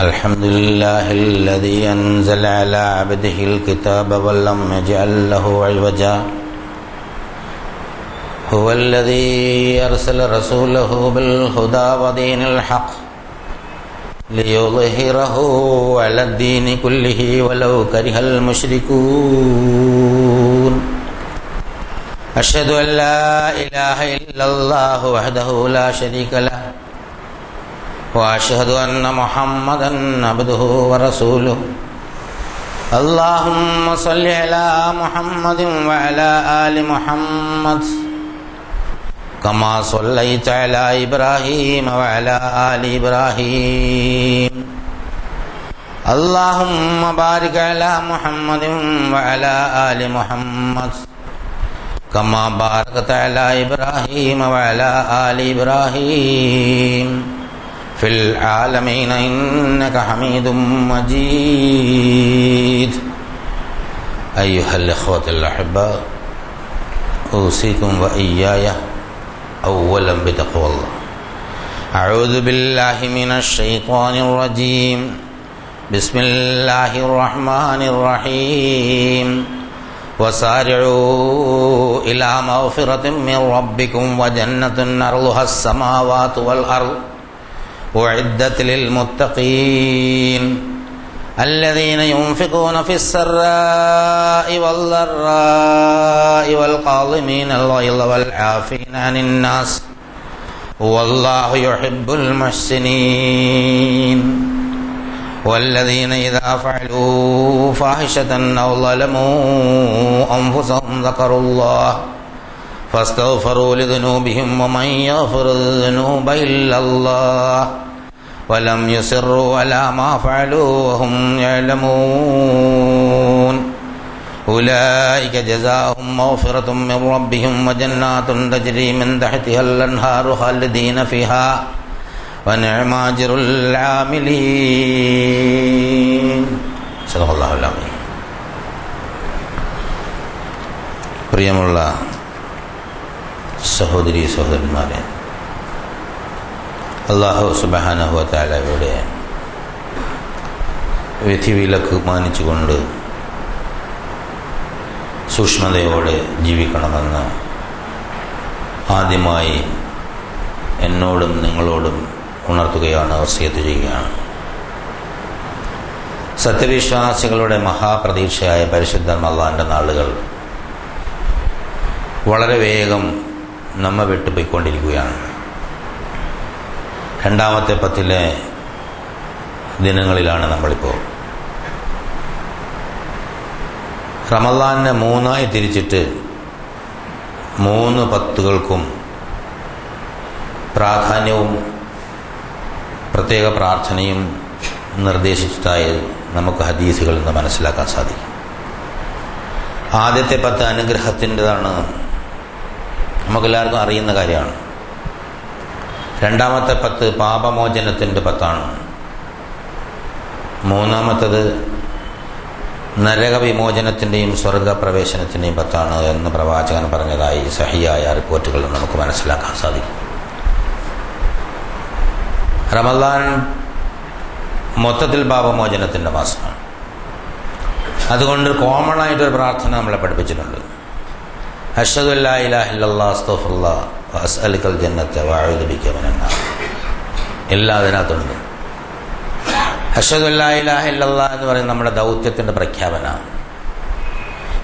الحمد لله الذي أنزل على عبده الكتاب ولم يجعل له عوجا هو الذي أرسل رسوله بالهدى ودين الحق ليظهره على الدين كله ولو كره المشركون أشهد أن لا إله إلا الله وحده لا شريك له وأشهد أن محمدا عبده ورسوله اللهم صل على محمد وعلى آل محمد كما صليت على إبراهيم وعلى آل إبراهيم اللهم بارك على محمد وعلى آل محمد كما باركت على إبراهيم وعلى آل إبراهيم في العالمين إنك حميد مجيد. أيها الإخوة الأحباء، أوصيكم وإياي أولا بتقوى الله. أعوذ بالله من الشيطان الرجيم. بسم الله الرحمن الرحيم. وسارعوا إلى مغفرة من ربكم وجنة أرضها السماوات والأرض أعدت للمتقين الذين ينفقون في السراء والضراء والكاظمين الغيظ والعافين عن الناس والله يحب المحسنين والذين إذا فعلوا فاحشة أو ظلموا أنفسهم ذكروا الله فاستغفروا لذنوبهم ومن يغفر الذنوب إلا الله ولم يصروا على ما فعلوا وهم يعلمون أولئك جزاؤهم مغفرة من ربهم وجنات تجري من تحتها الأنهار خالدين فيها ونعم أجر العاملين. صدق الله العظيم. പ്രിയമുള്ള സഹോദരീ സഹോദരന്മാരെ, അല്ലാഹു സുബ്ഹാനഹു വ തആലയുടെ വിധിവിലക്ക് മാനിച്ചുകൊണ്ട് സൂക്ഷ്മതയോടെ ജീവിക്കണമെന്ന് ആദ്യമായി എന്നോടും നിങ്ങളോടും ഉണർത്തുകയാണ്, വസിയത്ത് ചെയ്യുകയാണ്. സത്യവിശ്വാസികളുടെ മഹാപ്രതീക്ഷയായ പരിശുദ്ധ റമളാന്റെ നാളുകൾ വളരെ വേഗം നമ്മെ വിട്ടുപോയിക്കൊണ്ടിരിക്കുകയാണ്. രണ്ടാമത്തെ 10 ദിനങ്ങളിലാണ് നമ്മളിപ്പോൾ. റമളാനെ 3 തിരിച്ചിട്ട് 3 10കൾക്കും പ്രാധാന്യവും പ്രത്യേക പ്രാർത്ഥനയും നിർദ്ദേശിച്ചതായി നമുക്ക് ഹദീസുകളിൽ നിന്ന് മനസ്സിലാക്കാൻ സാധിക്കും. ആദ്യത്തെ 10 അനുഗ്രഹത്തിൻ്റെതാണ്, നമുക്കെല്ലാവർക്കും അറിയുന്ന കാര്യമാണ്. രണ്ടാമത്തെ 10 പാപമോചനത്തിൻ്റെ 10ആണ്. മൂന്നാമത്തത് നരകവിമോചനത്തിൻ്റെയും സ്വർഗപ്രവേശനത്തിൻ്റെയും 10ആണ് എന്ന് പ്രവാചകൻ പറഞ്ഞതായി സഹിയായ റിപ്പോർട്ടുകളിൽ നമുക്ക് മനസ്സിലാക്കാൻ സാധിക്കും. റമളാൻ മൊത്തത്തിൽ പാപമോചനത്തിൻ്റെ മാസമാണ്. അതുകൊണ്ട് കോമൺ ആയിട്ടൊരു പ്രാർത്ഥന നമ്മളെ പഠിപ്പിച്ചിട്ടുണ്ട്. അഷ്ഹദു അല്ലാ ഇലാഹ ഇല്ലല്ലാഹ് അസ്തഗ്ഫിറുല്ലാഹ് വഅസ്അലുക്കൽ ജന്നത വഅഊദു ബിക മിനന്നാർ. എല്ലാം അതിനകത്തുണ്ട്. അഷ്ഹദു അല്ലാ ഇലാഹ ഇല്ലല്ലാഹ് എന്ന് പറയുന്നത് നമ്മുടെ ദൗത്യത്തിൻ്റെ പ്രഖ്യാപനമാണ്.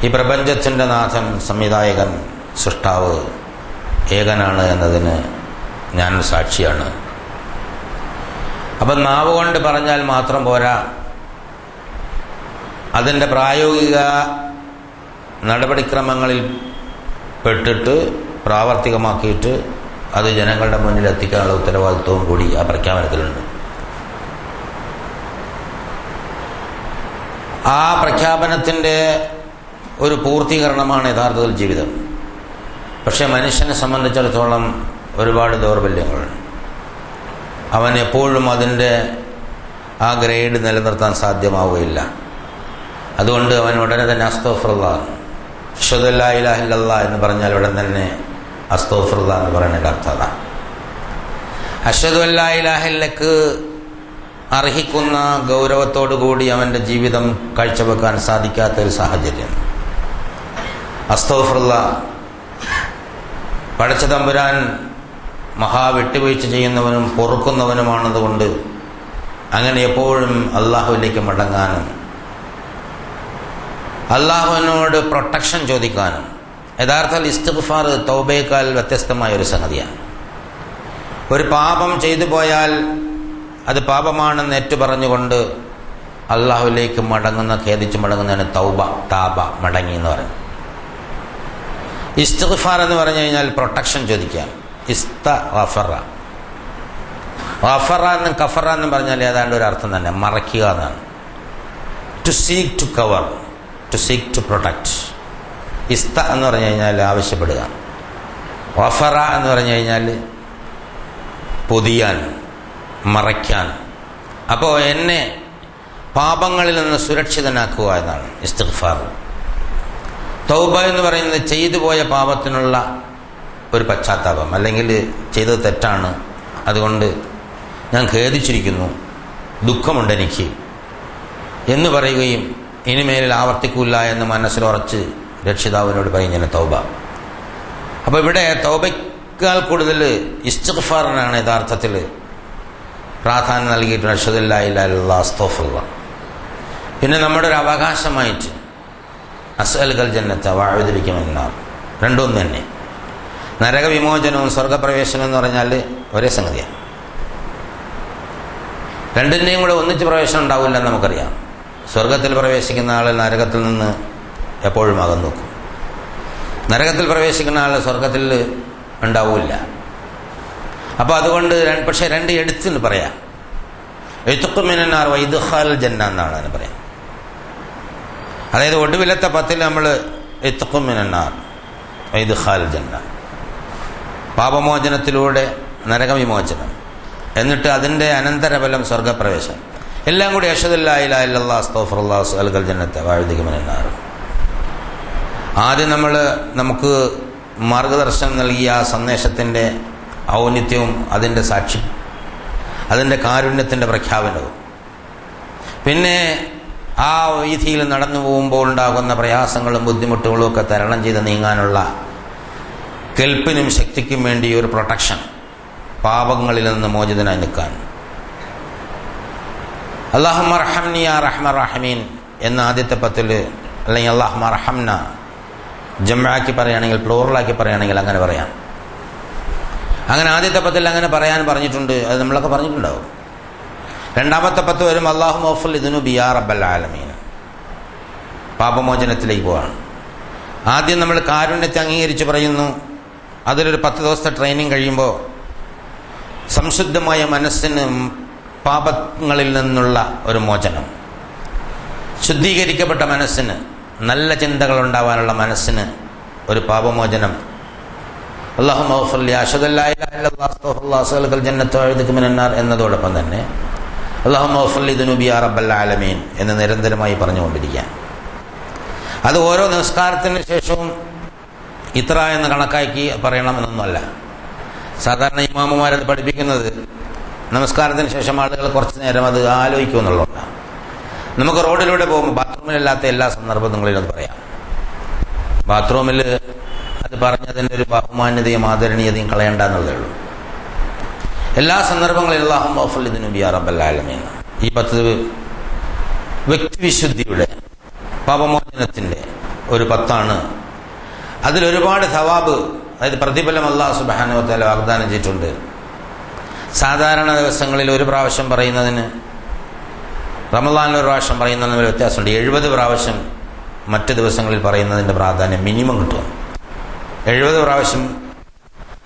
ഈ പ്രപഞ്ചത്തിൻ്റെ നാഥൻ, സംവിധായകൻ, സൃഷ്ടാവ് ഏകനാണ് എന്നതിന് ഞാൻ സാക്ഷിയാണ്. അപ്പം നാവ് കൊണ്ട് പറഞ്ഞാൽ മാത്രം പോരാ, അതിൻ്റെ പ്രായോഗിക നടപടിക്രമങ്ങളിൽ പെട്ടിട്ട് പ്രാവർത്തികമാക്കിയിട്ട് അത് ജനങ്ങളുടെ മുന്നിൽ എത്തിക്കാനുള്ള ഉത്തരവാദിത്വവും കൂടി ആ പ്രഖ്യാപനത്തിലുണ്ട്. ആ പ്രഖ്യാപനത്തിൻ്റെ ഒരു പൂർത്തീകരണമാണ് യഥാർത്ഥത്തിൽ ജീവിതം. പക്ഷെ മനുഷ്യനെ സംബന്ധിച്ചിടത്തോളം ഒരുപാട് ദൗർബല്യങ്ങളുണ്ട്. അവൻ എപ്പോഴും അതിൻ്റെ ആ ഗ്രേഡ് നിലനിർത്താൻ സാധ്യമാവുകയില്ല. അതുകൊണ്ട് അവൻ ഉടനെ തന്നെ അസ്തഗ്ഫിറുല്ലാഹ്, അശ്ഹദു അല്ലാ ഇലാഹ ഇല്ലല്ലാഹ് എന്ന് പറഞ്ഞാൽ ഉടൻ തന്നെ അസ്തഗ്ഫിറുല്ലാഹ് എന്ന് പറയുന്നതിൻ്റെ അർത്ഥം അതാണ്. അശ്ഹദു അല്ലാ ഇലാഹ ഇല്ലക്ക് അർഹിക്കുന്ന ഗൗരവത്തോടു കൂടി അവൻ്റെ ജീവിതം കാഴ്ചവെക്കാൻ സാധിക്കാത്തൊരു സാഹചര്യം. അസ്തഗ്ഫിറുല്ലാഹ്, പടച്ച തമ്പുരാൻ മഹാവിട്ടുവീഴ്ച ചെയ്യുന്നവനും പൊറുക്കുന്നവനുമാണതുകൊണ്ട് അങ്ങനെ എപ്പോഴും അള്ളാഹുവിലേക്ക് മടങ്ങാനും അള്ളാഹുവിനോട് പ്രൊട്ടക്ഷൻ ചോദിക്കാനും. യഥാർത്ഥത്തിൽ ഇസ്തിഗ്ഫാർ തൗബയേക്കാൾ വ്യത്യസ്തമായ ഒരു സംഗതിയാണ്. ഒരു പാപം ചെയ്തു പോയാൽ അത് പാപമാണെന്ന് ഏറ്റുപറഞ്ഞുകൊണ്ട് അള്ളാഹുവിലേക്ക് മടങ്ങുന്ന, ഖേദിച്ച് മടങ്ങുന്നതിന് തൗബ, താബ, മടങ്ങി എന്ന് പറയും. ഇസ്തിഗ്ഫാർ എന്ന് പറഞ്ഞു കഴിഞ്ഞാൽ പ്രൊട്ടക്ഷൻ ചോദിക്കാം. ഇസ്തഗ്ഫറ, ഗഫറ എന്നും കഫറ എന്നും പറഞ്ഞാൽ ഏതാണ്ട് ഒരു അർത്ഥം തന്നെ, മറയ്ക്കുക എന്നാണ്. To seek to cover, to seek to protect. ഇസ്ത എന്ന് പറഞ്ഞു കഴിഞ്ഞാൽ ആവശ്യപ്പെടുക, ഗഫറ എന്ന് പറഞ്ഞു കഴിഞ്ഞാൽ പൊതിയാൻ, മറയ്ക്കാൻ. അപ്പോൾ എന്നെ പാപങ്ങളിൽ നിന്ന് സുരക്ഷിതനാക്കുക എന്നാണ് ഇസ്തിഗ്ഫാർ. തൗബ എന്ന് പറയുന്നത് ചെയ്തു പോയ പാപത്തിനുള്ള ഒരു പശ്ചാത്താപം, അല്ലെങ്കിൽ ചെയ്തത് തെറ്റാണ്, അതുകൊണ്ട് ഞാൻ ഖേദിച്ചിരിക്കുന്നു, ദുഃഖമുണ്ട് എനിക്ക് എന്ന് പറയുകയും ഇനിമേലിൽ ആവർത്തിക്കില്ല എന്ന് മനസ്സിലുറച്ച് രക്ഷിതാവിനോട് പറയുന്നതിന് തൗബ. അപ്പോൾ ഇവിടെ തൗബയ്ക്കാൾ കൂടുതൽ ഇസ്തിഗ്ഫാറിനാണ് യഥാർത്ഥത്തിൽ പ്രാധാന്യം നൽകിയിട്ടുണ്ട്. അശ്ഹദു അല്ലാ ഇലാഹ ഇല്ലല്ലാഹ് അസ്തഗ്ഫിറുല്ലാഹ്. പിന്നെ നമ്മുടെ ഒരു അവകാശമായിട്ട് അസ്അലുകൽ ജന്നത വഅഊദു ബിക മിനന്നാർ, രണ്ടും തന്നെ. നരകവിമോചനവും സ്വർഗപ്രവേശനം എന്ന് പറഞ്ഞാൽ ഒരേ സംഗതിയാണ്. രണ്ടിൻ്റെയും കൂടെ ഒന്നിച്ച് പ്രവേശനം ഉണ്ടാവില്ലെന്ന് നമുക്കറിയാം. സ്വർഗത്തിൽ പ്രവേശിക്കുന്ന ആൾ നരകത്തിൽ നിന്ന് എപ്പോഴും അകന്നു നോക്കും. നരകത്തിൽ പ്രവേശിക്കുന്ന ആൾ സ്വർഗത്തിൽ ഉണ്ടാവില്ല. അപ്പോൾ അതുകൊണ്ട് പക്ഷേ രണ്ട് എടുത്തിന് പറയാം. ഇത്ഖു മിനന്നാർ വഇദ്ഖാൽ ജന്ന എന്നാണ് അതിന് പറയാം. അതായത് ഒടുവിലത്തെ 10 നമ്മൾ ഇത്ഖു മിനന്നാർ വഇദ്ഖാൽ ജന്ന, പാപമോചനത്തിലൂടെ നരകവിമോചനം, എന്നിട്ട് അതിൻ്റെ അനന്തരഫലം സ്വർഗപ്രവേശനം. എല്ലാം കൂടി അശ്ഹദു അല്ലാ ഇലാഹ ഇല്ലല്ലാഹ് അസ്തഗ്ഫിറുല്ലാഹ് അസ്അലുകൽ ജന്നത വഅഊദു ബിക മിനന്നാർ. ആദ്യം നമുക്ക് മാർഗദർശനം നൽകിയ ആ സന്ദേശത്തിൻ്റെ ഔന്നിത്യവും അതിൻ്റെ സാക്ഷി, അതിൻ്റെ കാരുണ്യത്തിൻ്റെ പ്രഖ്യാപനവും, പിന്നെ ആ വീഥിയിൽ നടന്നു പോകുമ്പോൾ ഉണ്ടാകുന്ന പ്രയാസങ്ങളും ബുദ്ധിമുട്ടുകളും ഒക്കെ തരണം ചെയ്ത് നീങ്ങാനുള്ള കെൽപ്പിനും ശക്തിക്കും വേണ്ടി ഒരു പ്രൊട്ടക്ഷൻ, പാപങ്ങളിൽ നിന്ന് മോചിതനായി നിൽക്കാൻ. അല്ലാഹുമ്മ അർഹംനി യാ റഹ്മർ റഹീമീൻ എന്ന ആദ്യത്തെ 10, അല്ലെങ്കിൽ അല്ലാഹുമ്മ അർഹംന ജംആക്കി പറയുകയാണെങ്കിൽ, പ്ലൂറലാക്കി പറയുകയാണെങ്കിൽ അങ്ങനെ പറയാം. അങ്ങനെ ആദ്യത്തെ 10 അങ്ങനെ പറയാൻ പറഞ്ഞിട്ടുണ്ട്. അത് നമ്മളൊക്കെ പറഞ്ഞിട്ടുണ്ടാവും. രണ്ടാമത്തെ 10 വരും അല്ലാഹുമ്മ ഗ്ഫിർ ലിദുനൂബി യാ റബ്ബൽ ആലമീൻ, പാപമോചനത്തിലേക്ക് പോവാണ്. ആദ്യം നമ്മൾ കാരുണ്യത്തെ അംഗീകരിച്ച് പറയുന്നു. അതിലൊരു 10 ദിവസത്തെ ട്രെയിനിങ് കഴിയുമ്പോൾ സംശുദ്ധമായ മനസ്സിന് പാപങ്ങളിൽ നിന്നുള്ള ഒരു മോചനം, ശുദ്ധീകരിക്കപ്പെട്ട മനസ്സിന്, നല്ല ചിന്തകൾ ഉണ്ടാവാനുള്ള മനസ്സിന് ഒരു പാപമോചനം. അല്ലാഹുമ്മ ഗ്ഫിർ ലി അശ്ഹദു അല്ലാ ഇലാഹ ഇല്ലല്ലാഹ് അസ്തഗ്ഫിറുല്ലാഹ് അസ്അലുകൽ ജന്നത വഅഊദു ബിക മിനന്നാർ എന്നതോടൊപ്പം തന്നെ അല്ലാഹുമ്മ ഗ്ഫിർ ലി ദുനൂബി യാ റബ്ബൽ ആലമീൻ എന്ന് നിരന്തരമായി പറഞ്ഞുകൊണ്ടിരിക്കുക. അത് ഓരോ നമസ്കാരത്തിന് ശേഷവും ഇത്ര എന്ന് കണക്കാക്കി പറയണമെന്നൊന്നുമല്ല. സാധാരണ ഇമാമുമാരത് പഠിപ്പിക്കുന്നത് നമസ്കാരത്തിന് ശേഷം ആളുകൾ കുറച്ച് നേരം അത് ആലോചിക്കുമെന്നുള്ളതാണ്. നമുക്ക് റോഡിലൂടെ പോകുമ്പോൾ ബാത്റൂമിലല്ലാത്ത എല്ലാ സന്ദർഭങ്ങളിലും അത് പറയാം. ബാത്റൂമിൽ അത് പറഞ്ഞതിൻ്റെ ഒരു ബഹുമാന്യതയും ആദരണീയതയും കളയണ്ട എന്നുള്ളതേ ഉള്ളൂ. എല്ലാ സന്ദർഭങ്ങളിലും അല്ലാഹുമ്മ ഗ്ഫിർ ലി ദുനൂബി യാ റബ്ബൽ ആലമീൻ. ഈ 10 വ്യക്തിവിശുദ്ധിയുടെ, പാപമോചനത്തിൻ്റെ ഒരു 10. അതിലൊരുപാട് സവാബ്, അതായത് പ്രതിഫലം അല്ലാഹു സുബ്ഹാനഹു വ തആല വാഗ്ദാനം ചെയ്തിട്ടുണ്ട്. സാധാരണ ദിവസങ്ങളിൽ ഒരു പ്രാവശ്യം പറയുന്നതിന്, റമളാനിൽ ഒരു പ്രാവശ്യം പറയുന്നതിന് ഒരു വ്യത്യാസമുണ്ട്. 70 പ്രാവശ്യം മറ്റ് ദിവസങ്ങളിൽ പറയുന്നതിൻ്റെ പ്രാധാന്യം മിനിമം കിട്ടും. 70 പ്രാവശ്യം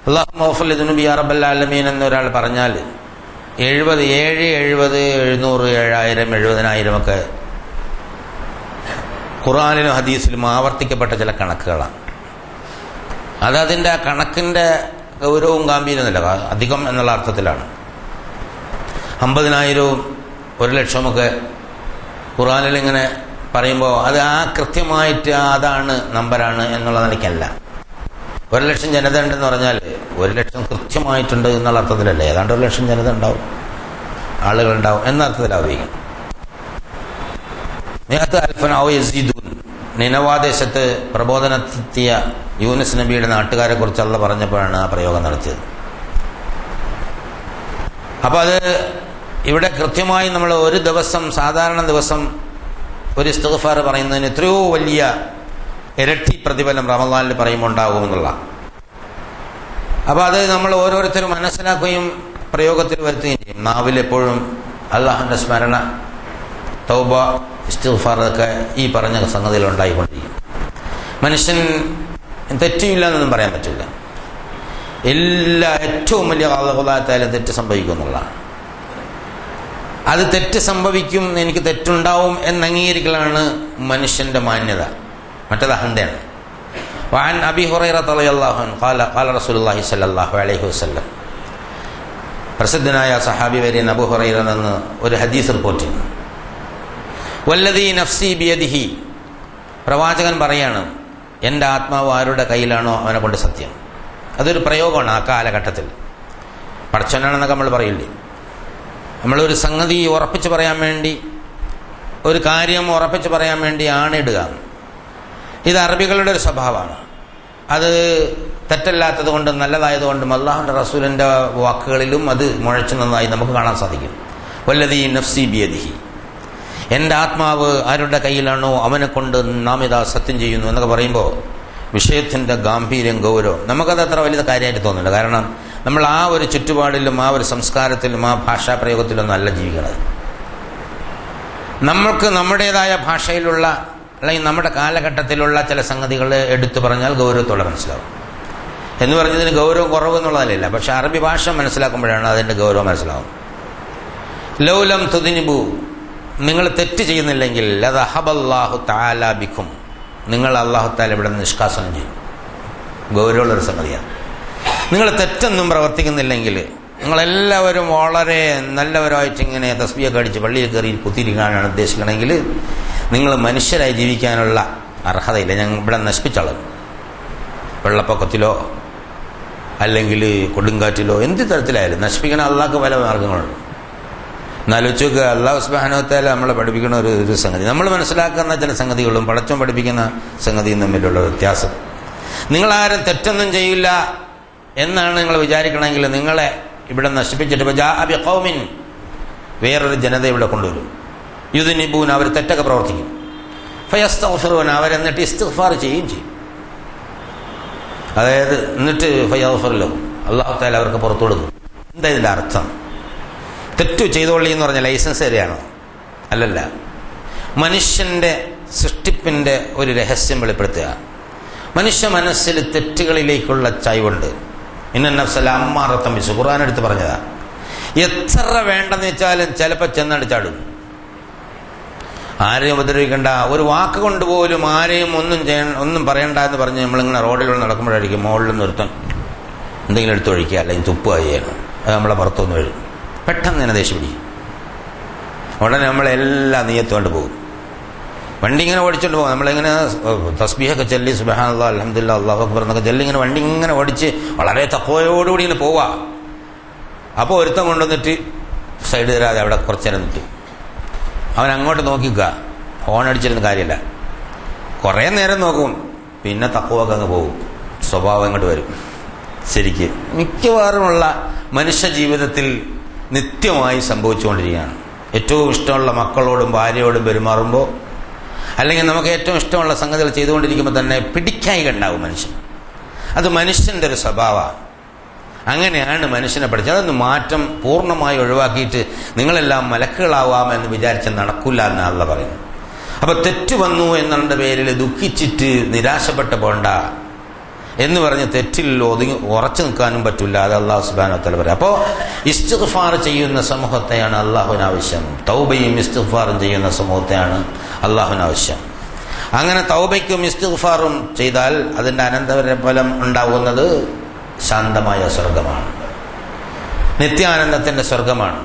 അല്ലാഹുമ്മ ഗ്ഫിർ ലി ദുനൂബി യാ റബ്ബൽ ആലമീൻ എന്നൊരാൾ പറഞ്ഞാൽ 70, 7, 70, 700, 7000, 70,000 ഒക്കെ ഖുർആനിലും ഹദീസിലും ആവർത്തിക്കപ്പെട്ട ചില കണക്കുകളാണ്. അതതിൻ്റെ ആ കണക്കിൻ്റെ ഗൗരവവും ഗാംഭീര്യമൊന്നുമില്ല, അധികം എന്നുള്ള അർത്ഥത്തിലാണ്. 50,000 1,00,000 ഖുർആനിൽ ഇങ്ങനെ പറയുമ്പോൾ അത് ആ കൃത്യമായിട്ട് അതാണ് നമ്പറാണ് എന്നുള്ള നിലയ്ക്കല്ല. 1,00,000 ജനത ഉണ്ടെന്ന് പറഞ്ഞാൽ 1,00,000 കൃത്യമായിട്ടുണ്ട് എന്നുള്ള അർത്ഥത്തിലല്ലേ, ഏതാണ്ട് 1,00,000 ജനത ഉണ്ടാവും, ആളുകളുണ്ടാവും എന്ന അർത്ഥത്തിലാവുകയും. നിനവാദേശത്ത് പ്രബോധനത്തിയ യൂനുസ് നബിയുടെ നാട്ടുകാരെ കുറിച്ച് അള്ളാഹ് പറഞ്ഞപ്പോഴാണ് ആ പ്രയോഗം നടത്തിയത്. അപ്പോൾ അത് ഇവിടെ കൃത്യമായി നമ്മൾ ഒരു ദിവസം, സാധാരണ ദിവസം ഒരു ഇസ്തിഗ്ഫാർ പറയുന്നതിന് എത്രയോ വലിയ ഇരട്ടി പ്രതിഫലം റമളാനിൽ പറയുമ്പോൾ ഉണ്ടാകുമെന്നുള്ള. അപ്പോൾ അത് നമ്മൾ ഓരോരുത്തരും മനസ്സിലാക്കുകയും പ്രയോഗത്തിൽ വരുത്തുകയും ചെയ്യും. നാവിൽ എപ്പോഴും അള്ളാഹുവിൻ്റെ സ്മരണ, തൗബ, ഇസ്തിഗ്ഫാർ ഒക്കെ ഈ പറഞ്ഞ സംഗതികൾ ഉണ്ടായിക്കൊണ്ടിരിക്കും. മനുഷ്യൻ തെറ്റില്ല എന്നൊന്നും പറയാൻ പറ്റില്ല. ഏറ്റവും വലിയ ആളുകളായാലും തെറ്റ് സംഭവിക്കും എന്നുള്ളതാണ്. അത് തെറ്റ് സംഭവിക്കും, എനിക്ക് തെറ്റുണ്ടാവും എന്ന് അംഗീകരിക്കലാണ് മനുഷ്യൻ്റെ മാന്യത, മറ്റത് അഹന്തയാണ്. വഅൻ അബീ ഹുറൈറ റളിയല്ലാഹു അൻഹു ഖാല റസൂലുള്ളാഹി സ്വല്ലല്ലാഹു അലൈഹി വസല്ലം, പ്രസിദ്ധനായ സഹാബി വര്യൻ അബൂ ഹുറൈറ നിന്ന് ഒരു ഹദീസ് റിപ്പോർട്ട് ചെയ്യുന്നു. വല്ലദീ നഫ്സി ബിയദിഹി, പ്രവാചകൻ പറയാണ്, എൻ്റെ ആത്മാവ് ആരുടെ കയ്യിലാണോ അവനെ കൊണ്ട് സത്യം. അതൊരു പ്രയോഗമാണ് ആ കാലഘട്ടത്തിൽ. പടച്ചവനാണെന്നൊക്കെ നമ്മൾ പറയില്ലേ, നമ്മളൊരു സംഗതി ഉറപ്പിച്ച് പറയാൻ വേണ്ടി, ഒരു കാര്യം ഉറപ്പിച്ച് പറയാൻ വേണ്ടി ആണിടുക. ഇത് അറബികളുടെ ഒരു സ്വഭാവമാണ്. അത് തെറ്റല്ലാത്തത് കൊണ്ടും നല്ലതായതുകൊണ്ടും അല്ലാഹുവിൻ്റെ റസൂലിൻ്റെ വാക്കുകളിലും അത് മുഴച്ചു നന്നായി നമുക്ക് കാണാൻ സാധിക്കും. വല്ലദീ നഫ്സി ബിയദിഹി, എൻ്റെ ആത്മാവ് ആരുടെ കയ്യിലാണോ അവനെ കൊണ്ട് നാം ഇതാ സത്യം ചെയ്യുന്നു എന്നൊക്കെ പറയുമ്പോൾ വിഷയത്തിൻ്റെ ഗാംഭീര്യം, ഗൗരവം നമുക്കത് അത്ര വലിയ കാര്യമായിട്ട് തോന്നുന്നില്ല. കാരണം നമ്മൾ ആ ഒരു ചുറ്റുപാടിലും ആ ഒരു സംസ്കാരത്തിലും ആ ഭാഷാപ്രയോഗത്തിലൊന്നും അല്ല ജീവിക്കുന്നത്. നമ്മൾക്ക് നമ്മുടേതായ ഭാഷയിലുള്ള അല്ലെങ്കിൽ നമ്മുടെ കാലഘട്ടത്തിലുള്ള ചില സംഗതികൾ എടുത്തു പറഞ്ഞാൽ ഗൗരവത്തോടെ മനസ്സിലാവും. എന്ന് പറഞ്ഞതിന് ഗൗരവം കുറവ് എന്നുള്ളതല്ല, പക്ഷെ അറബി ഭാഷ മനസ്സിലാക്കുമ്പോഴാണ് അതിൻ്റെ ഗൗരവം മനസ്സിലാവും. ലൗലം തുദിനിബു, നിങ്ങൾ തെറ്റ് ചെയ്യുന്നില്ലെങ്കിൽ ലദഹബല്ലാഹു തആല ബിക്കും, നിങ്ങൾ അല്ലാഹു തആല ഇവിടെ നിഷ്കാസനം ചെയ്യും. ഗൗരവമുള്ളൊരു സംഗതിയാണ്. നിങ്ങൾ തെറ്റൊന്നും പ്രവർത്തിക്കുന്നില്ലെങ്കിൽ, നിങ്ങളെല്ലാവരും വളരെ നല്ലവരായിട്ട് ഇങ്ങനെ തസ്ബീഹൊക്കെ അടിച്ച് പള്ളിയിൽ കയറി കുത്തിയിരിക്കാനാണ് ഉദ്ദേശിക്കണമെങ്കിൽ നിങ്ങൾ മനുഷ്യരായി ജീവിക്കാനുള്ള അർഹതയില്ല. ഞങ്ങൾ ഇവിടെ നശിപ്പിച്ചോളും. വെള്ളപ്പൊക്കത്തിലോ അല്ലെങ്കിൽ കൊടുങ്കാറ്റിലോ എന്ത് തരത്തിലായാലും നശിപ്പിക്കണ അള്ളാഹ്ക്ക് പല മാർഗങ്ങളുണ്ട്. എന്നാലോചിച്ച് അല്ലാഹു സുബ്ഹാനഹു വ തആല നമ്മളെ പഠിപ്പിക്കുന്ന ഒരു സംഗതി, നമ്മൾ മനസ്സിലാക്കുന്ന ചില സംഗതികളും പടച്ചോൻ പഠിപ്പിക്കുന്ന സംഗതിയും തമ്മിലുള്ള വ്യത്യാസം. നിങ്ങളാരും തെറ്റൊന്നും ചെയ്യില്ല എന്നാണ് നിങ്ങൾ വിചാരിക്കണമെങ്കിൽ നിങ്ങളെ ഇവിടെ നശിപ്പിച്ചിട്ട് ജാഅ ബിഖൗമിൻ, വേറൊരു ജനത ഇവിടെ കൊണ്ടുവരും. യുദ്നിബൂൻ, അവർ തെറ്റൊക്കെ പ്രവർത്തിക്കും. ഫയസ്തഗ്ഫിറൂന, അവരെന്നിട്ട് ഇസ്തിഗ്ഫാർ ചെയ്യും. അതായത് എന്നിട്ട് ഫയഗ്ഫിർ ലഹും, അല്ലാഹു തആല അവർക്ക് പുറത്തു കൊടുക്കും. എന്താ ഇതിൻ്റെ അർത്ഥം? തെറ്റു ചെയ്തോളി എന്ന് പറഞ്ഞ ലൈസൻസ് തരികയാണോ? അല്ലല്ല. മനുഷ്യൻ്റെ സൃഷ്ടിപ്പിൻ്റെ ഒരു രഹസ്യം വെളിപ്പെടുത്തുക. മനുഷ്യ മനസ്സിൽ തെറ്റുകളിലേക്കുള്ള ചായ്വുണ്ട്. ഇന്ന നഫ്സ ലഅമ്മാറത്തുൻ ബിസ്സൂ, ഖുർആൻ എടുത്ത് പറഞ്ഞതാ. എത്ര വേണ്ടെന്ന് വെച്ചാലും ചിലപ്പോൾ ചെന്നടിച്ചാടും. ആരെയും ഉപദ്രവിക്കണ്ട, ഒരു വാക്ക് കൊണ്ട് പോലും ആരെയും ഒന്നും പറയണ്ട എന്ന് പറഞ്ഞ് നമ്മളിങ്ങനെ റോഡിലൂടെ നടക്കുമ്പോഴായിരിക്കും മുകളിൽ നിന്ന് ഒരുത്തൻ എന്തെങ്കിലും എടുത്ത് ഒഴിക്കുക, അല്ലെങ്കിൽ തുപ്പുക ചെയ്യണം. അത് നമ്മളെ പുറത്തുനിന്ന് വരും. പെട്ടെന്ന് തന്നെ ദേഷ്യം പിടിക്കും. ഉടനെ നമ്മളെല്ലാം നീയത്തുകൊണ്ട് പോകും. വണ്ടി ഇങ്ങനെ ഓടിച്ചുകൊണ്ട് പോകും. നമ്മളിങ്ങനെ തസ്ബീഹൊക്കെ ചൊല്ലി സുബ്ഹാനല്ലാഹ് അൽഹംദുലില്ലാഹ് അല്ലാഹു അക്ബർ എന്നൊക്കെ ചൊല്ലി ഇങ്ങനെ വണ്ടി ഇങ്ങനെ ഓടിച്ച് വളരെ തഖ്വയോടുകൂടി ഇങ്ങനെ പോവുക. അപ്പോൾ ഒരുത്തം കൊണ്ടുവന്നിട്ട് സൈഡ് തരാതെ അവിടെ കുറച്ച് നേരം നിൽക്കും. അവൻ അങ്ങോട്ട് നോക്കിക്കുക, ഹോൺ അടിച്ചിരുന്ന കാര്യമല്ല. കുറേ നേരം നോക്കും, പിന്നെ തഖ്വയൊക്കെ അങ്ങ് പോകും, സ്വഭാവം ഇങ്ങോട്ട് വരും. ശരിക്ക് മിക്കവാറുമുള്ള മനുഷ്യ ജീവിതത്തിൽ നിത്യമായി സംഭവിച്ചുകൊണ്ടിരിക്കുകയാണ്. ഏറ്റവും ഇഷ്ടമുള്ള മക്കളോടും ഭാര്യയോടും പെരുമാറുമ്പോൾ, അല്ലെങ്കിൽ നമുക്ക് ഏറ്റവും ഇഷ്ടമുള്ള സംഗതികൾ ചെയ്തുകൊണ്ടിരിക്കുമ്പോൾ തന്നെ പിടിക്കായി ഉണ്ടാവും മനുഷ്യൻ. അത് മനുഷ്യൻ്റെ ഒരു സ്വഭാവമാണ്. അങ്ങനെയാണ് മനുഷ്യനെ പഠിച്ചത്. അതൊന്ന് മാറ്റം പൂർണ്ണമായി ഒഴിവാക്കിയിട്ട് നിങ്ങളെല്ലാം മലക്കുകളാവാമെന്ന് വിചാരിച്ച് നടക്കില്ല എന്നാണ് അള്ളാഹ് പറയുന്നത്. അപ്പോൾ തെറ്റ് വന്നു എന്നുള്ള പേരിൽ ദുഃഖിച്ചിട്ട് നിരാശപ്പെട്ട് പോണ്ട എന്ന് പറഞ്ഞ് തെറ്റിൽ ഉറച്ചു നിൽക്കാനും പറ്റില്ല. അത് അള്ളാഹു സുബ്ഹാനഹു വ തആല പറയും. അപ്പോൾ ഇസ്തിഗ്ഫാർ ചെയ്യുന്ന സമൂഹത്തെയാണ് അള്ളാഹുവിന് ആവശ്യം. തൗബയും ഇസ്തിഗ്ഫാറും ചെയ്യുന്ന സമൂഹത്തെയാണ് അള്ളാഹുവിന് ആവശ്യം. അങ്ങനെ തൗബയ്ക്കും ഇസ്തിഗ്ഫാറും ചെയ്താൽ അതിൻ്റെ അനന്തരഫലം ഉണ്ടാവുന്നത് ശാന്തമായ സ്വർഗമാണ്, നിത്യാനന്ദത്തിൻ്റെ സ്വർഗമാണ്.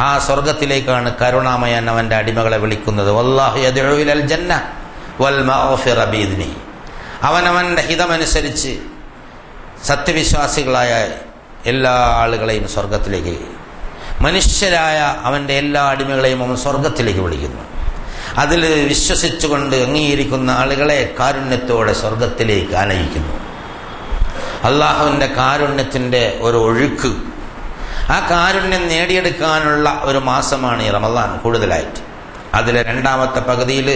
ആ സ്വർഗത്തിലേക്കാണ് കരുണാമയൻ അവൻ്റെ അടിമകളെ വിളിക്കുന്നത്. വല്ലാഹു യദ്ഉ ഇലൽ ജന്ന വൽ മഗ്ഫിറ ബിഇദ്നിഹി. അവനവൻ്റെ ഹിതമനുസരിച്ച് സത്യവിശ്വാസികളായ എല്ലാ ആളുകളെയും സ്വർഗത്തിലേക്ക്, മനുഷ്യരായ അവൻ്റെ എല്ലാ അടിമകളെയും അവൻ സ്വർഗത്തിലേക്ക് വിളിക്കുന്നു. അതിൽ വിശ്വസിച്ചുകൊണ്ട് അംഗീകരിക്കുന്ന ആളുകളെ കാരുണ്യത്തോടെ സ്വർഗത്തിലേക്ക് ആനയിക്കുന്നു. അള്ളാഹുവിൻ്റെ കാരുണ്യത്തിൻ്റെ ഒരു ഒഴുക്ക്, ആ കാരുണ്യം നേടിയെടുക്കാനുള്ള ഒരു മാസമാണ് ഈ റമളാൻ കൂടുതലായിട്ട്. അതിലെ രണ്ടാമത്തെ പകുതിയിൽ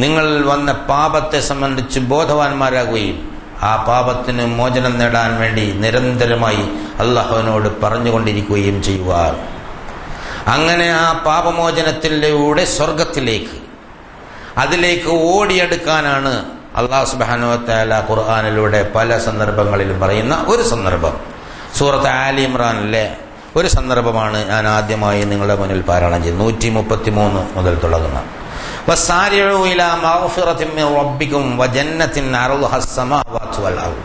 നിങ്ങൾ വന്ന പാപത്തെ സംബന്ധിച്ച് ബോധവാന്മാരാകുകയും ആ പാപത്തിന് മോചനം നേടാൻ വേണ്ടി നിരന്തരമായി അള്ളാഹുവിനോട് പറഞ്ഞുകൊണ്ടിരിക്കുകയും ചെയ്യുക. അങ്ങനെ ആ പാപമോചനത്തിലൂടെ സ്വർഗത്തിലേക്ക്, അതിലേക്ക് ഓടിയെടുക്കാനാണ് അള്ളാഹു സുബ്ഹാനഹു വ തആല ഖുർആനിലൂടെ പല സന്ദർഭങ്ങളിലും പറയുന്ന ഒരു സന്ദർഭം. സൂറത്ത് ആലി ഇമ്രാനിലെ ഒരു സന്ദർഭമാണ് ഞാൻ ആദ്യമായി നിങ്ങളുടെ മുന്നിൽ പാരായണം ചെയ്യുന്നത്. 133 മുതൽ തുടങ്ങുന്ന വസാരിഉ ഇലാ മഗ്ഫിറത്തിൻ മിർ റബ്ബിക്കും വജന്നത്തിൻ അർളുഹാ അസ്സമാവാതു വൽ അർദ്.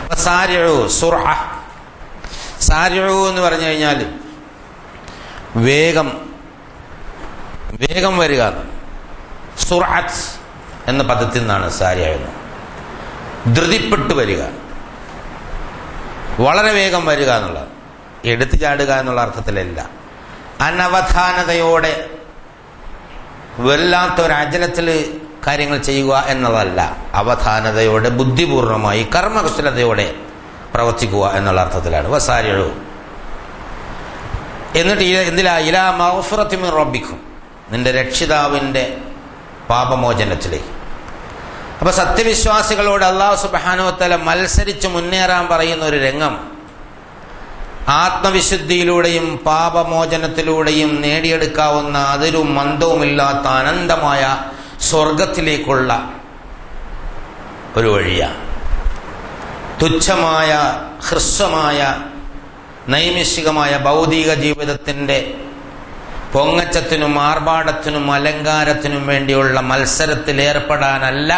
വസാരിഉ സുർഅ, സാരിഉ എന്ന് പറഞ്ഞു കഴിഞ്ഞാൽ വേഗം വരിക. സുർഅത്ത് എന്ന പദത്തിൽ നിന്നാണ് സാരിഅ, ധൃതിപ്പെട്ടു വരിക, വളരെ വേഗം വരിക എന്നുള്ളത്, എടുത്തു ചാടുക എന്നുള്ള അർത്ഥത്തിലല്ല. അനവധാനതയോടെ വല്ലാത്തൊരചലത്തിൽ കാര്യങ്ങൾ ചെയ്യുക എന്നുള്ളതല്ല, അവധാനതയോടെ ബുദ്ധിപൂർണമായി കർമ്മകുശലതയോടെ പ്രവർത്തിക്കുക എന്നുള്ള അർത്ഥത്തിലാണ് വസാരിഉ. എന്നിട്ട് എന്തിലാ? ഇലാ മഗ്ഫിറത്തിൻ മിർ റബ്ബിക്കും, നിന്റെ രക്ഷിതാവിൻ്റെ പാപമോചനത്തിലേക്ക്. അപ്പോൾ സത്യവിശ്വാസികളോട് അല്ലാഹു സുബ്ഹാനഹു വ തആല മത്സരിച്ച് മുന്നേറാൻ പറയുന്ന ഒരു രംഗം ആത്മവിശുദ്ധിയിലൂടെയും പാപമോചനത്തിലൂടെയും നേടിയെടുക്കാവുന്ന അതിരും മന്ദവുമില്ലാത്ത അനന്തമായ സ്വർഗത്തിലേക്കുള്ള ഒരു വഴിയാണ്. തുച്ഛമായ ഹ്രസ്വമായ നൈമിഷികമായ ഭൗതിക ജീവിതത്തിൻ്റെ പൊങ്ങച്ചത്തിനും ആർഭാടത്തിനും അലങ്കാരത്തിനും വേണ്ടിയുള്ള മത്സരത്തിൽ ഏർപ്പെടാനല്ല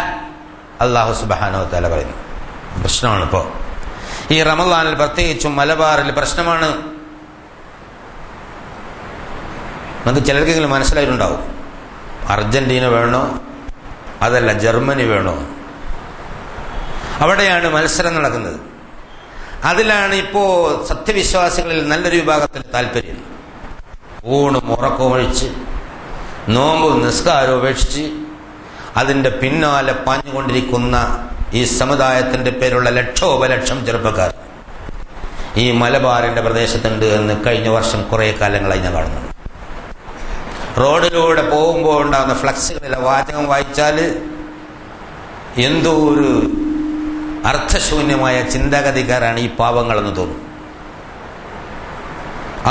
അല്ലാഹു സുബ്ഹാനഹു വ തആല പറയുന്നു. പ്രശ്നമാണിപ്പോൾ ഈ റമളാനിൽ, പ്രത്യേകിച്ചും മലബാറിൽ പ്രശ്നമാണ്. നമുക്ക് ചിലർക്കെങ്കിലും മനസ്സിലായിട്ടുണ്ടാവും, അർജന്റീന വേണോ അതല്ല ജർമ്മനി വേണോ, അവിടെയാണ് മത്സരം നടക്കുന്നത്. അതിലാണ് ഇപ്പോൾ സത്യവിശ്വാസികളിൽ നല്ലൊരു വിഭാഗത്തിൽ താല്പര്യം. ഊണും ഉറക്കവും ഒഴിച്ച് നോമ്പും നിസ്കാരവും ഉപേക്ഷിച്ച് അതിൻ്റെ പിന്നാലെ പാഞ്ഞുകൊണ്ടിരിക്കുന്ന ഈ സമുദായത്തിൻ്റെ പേരുള്ള ലക്ഷോപലക്ഷം ചെറുപ്പക്കാർ ഈ മലബാറിൻ്റെ പ്രദേശത്തുണ്ട് എന്ന് കഴിഞ്ഞ വർഷം കുറേ കാലങ്ങളായി ഞാൻ കാണുന്നു. റോഡിലൂടെ പോകുമ്പോൾ ഉണ്ടാകുന്ന ഫ്ലക്സുകളിലെ വാചകം വായിച്ചാൽ എന്തോ ഒരു അർത്ഥശൂന്യമായ ചിന്താഗതിക്കാരാണ് ഈ പാവങ്ങളെന്ന് തോന്നും.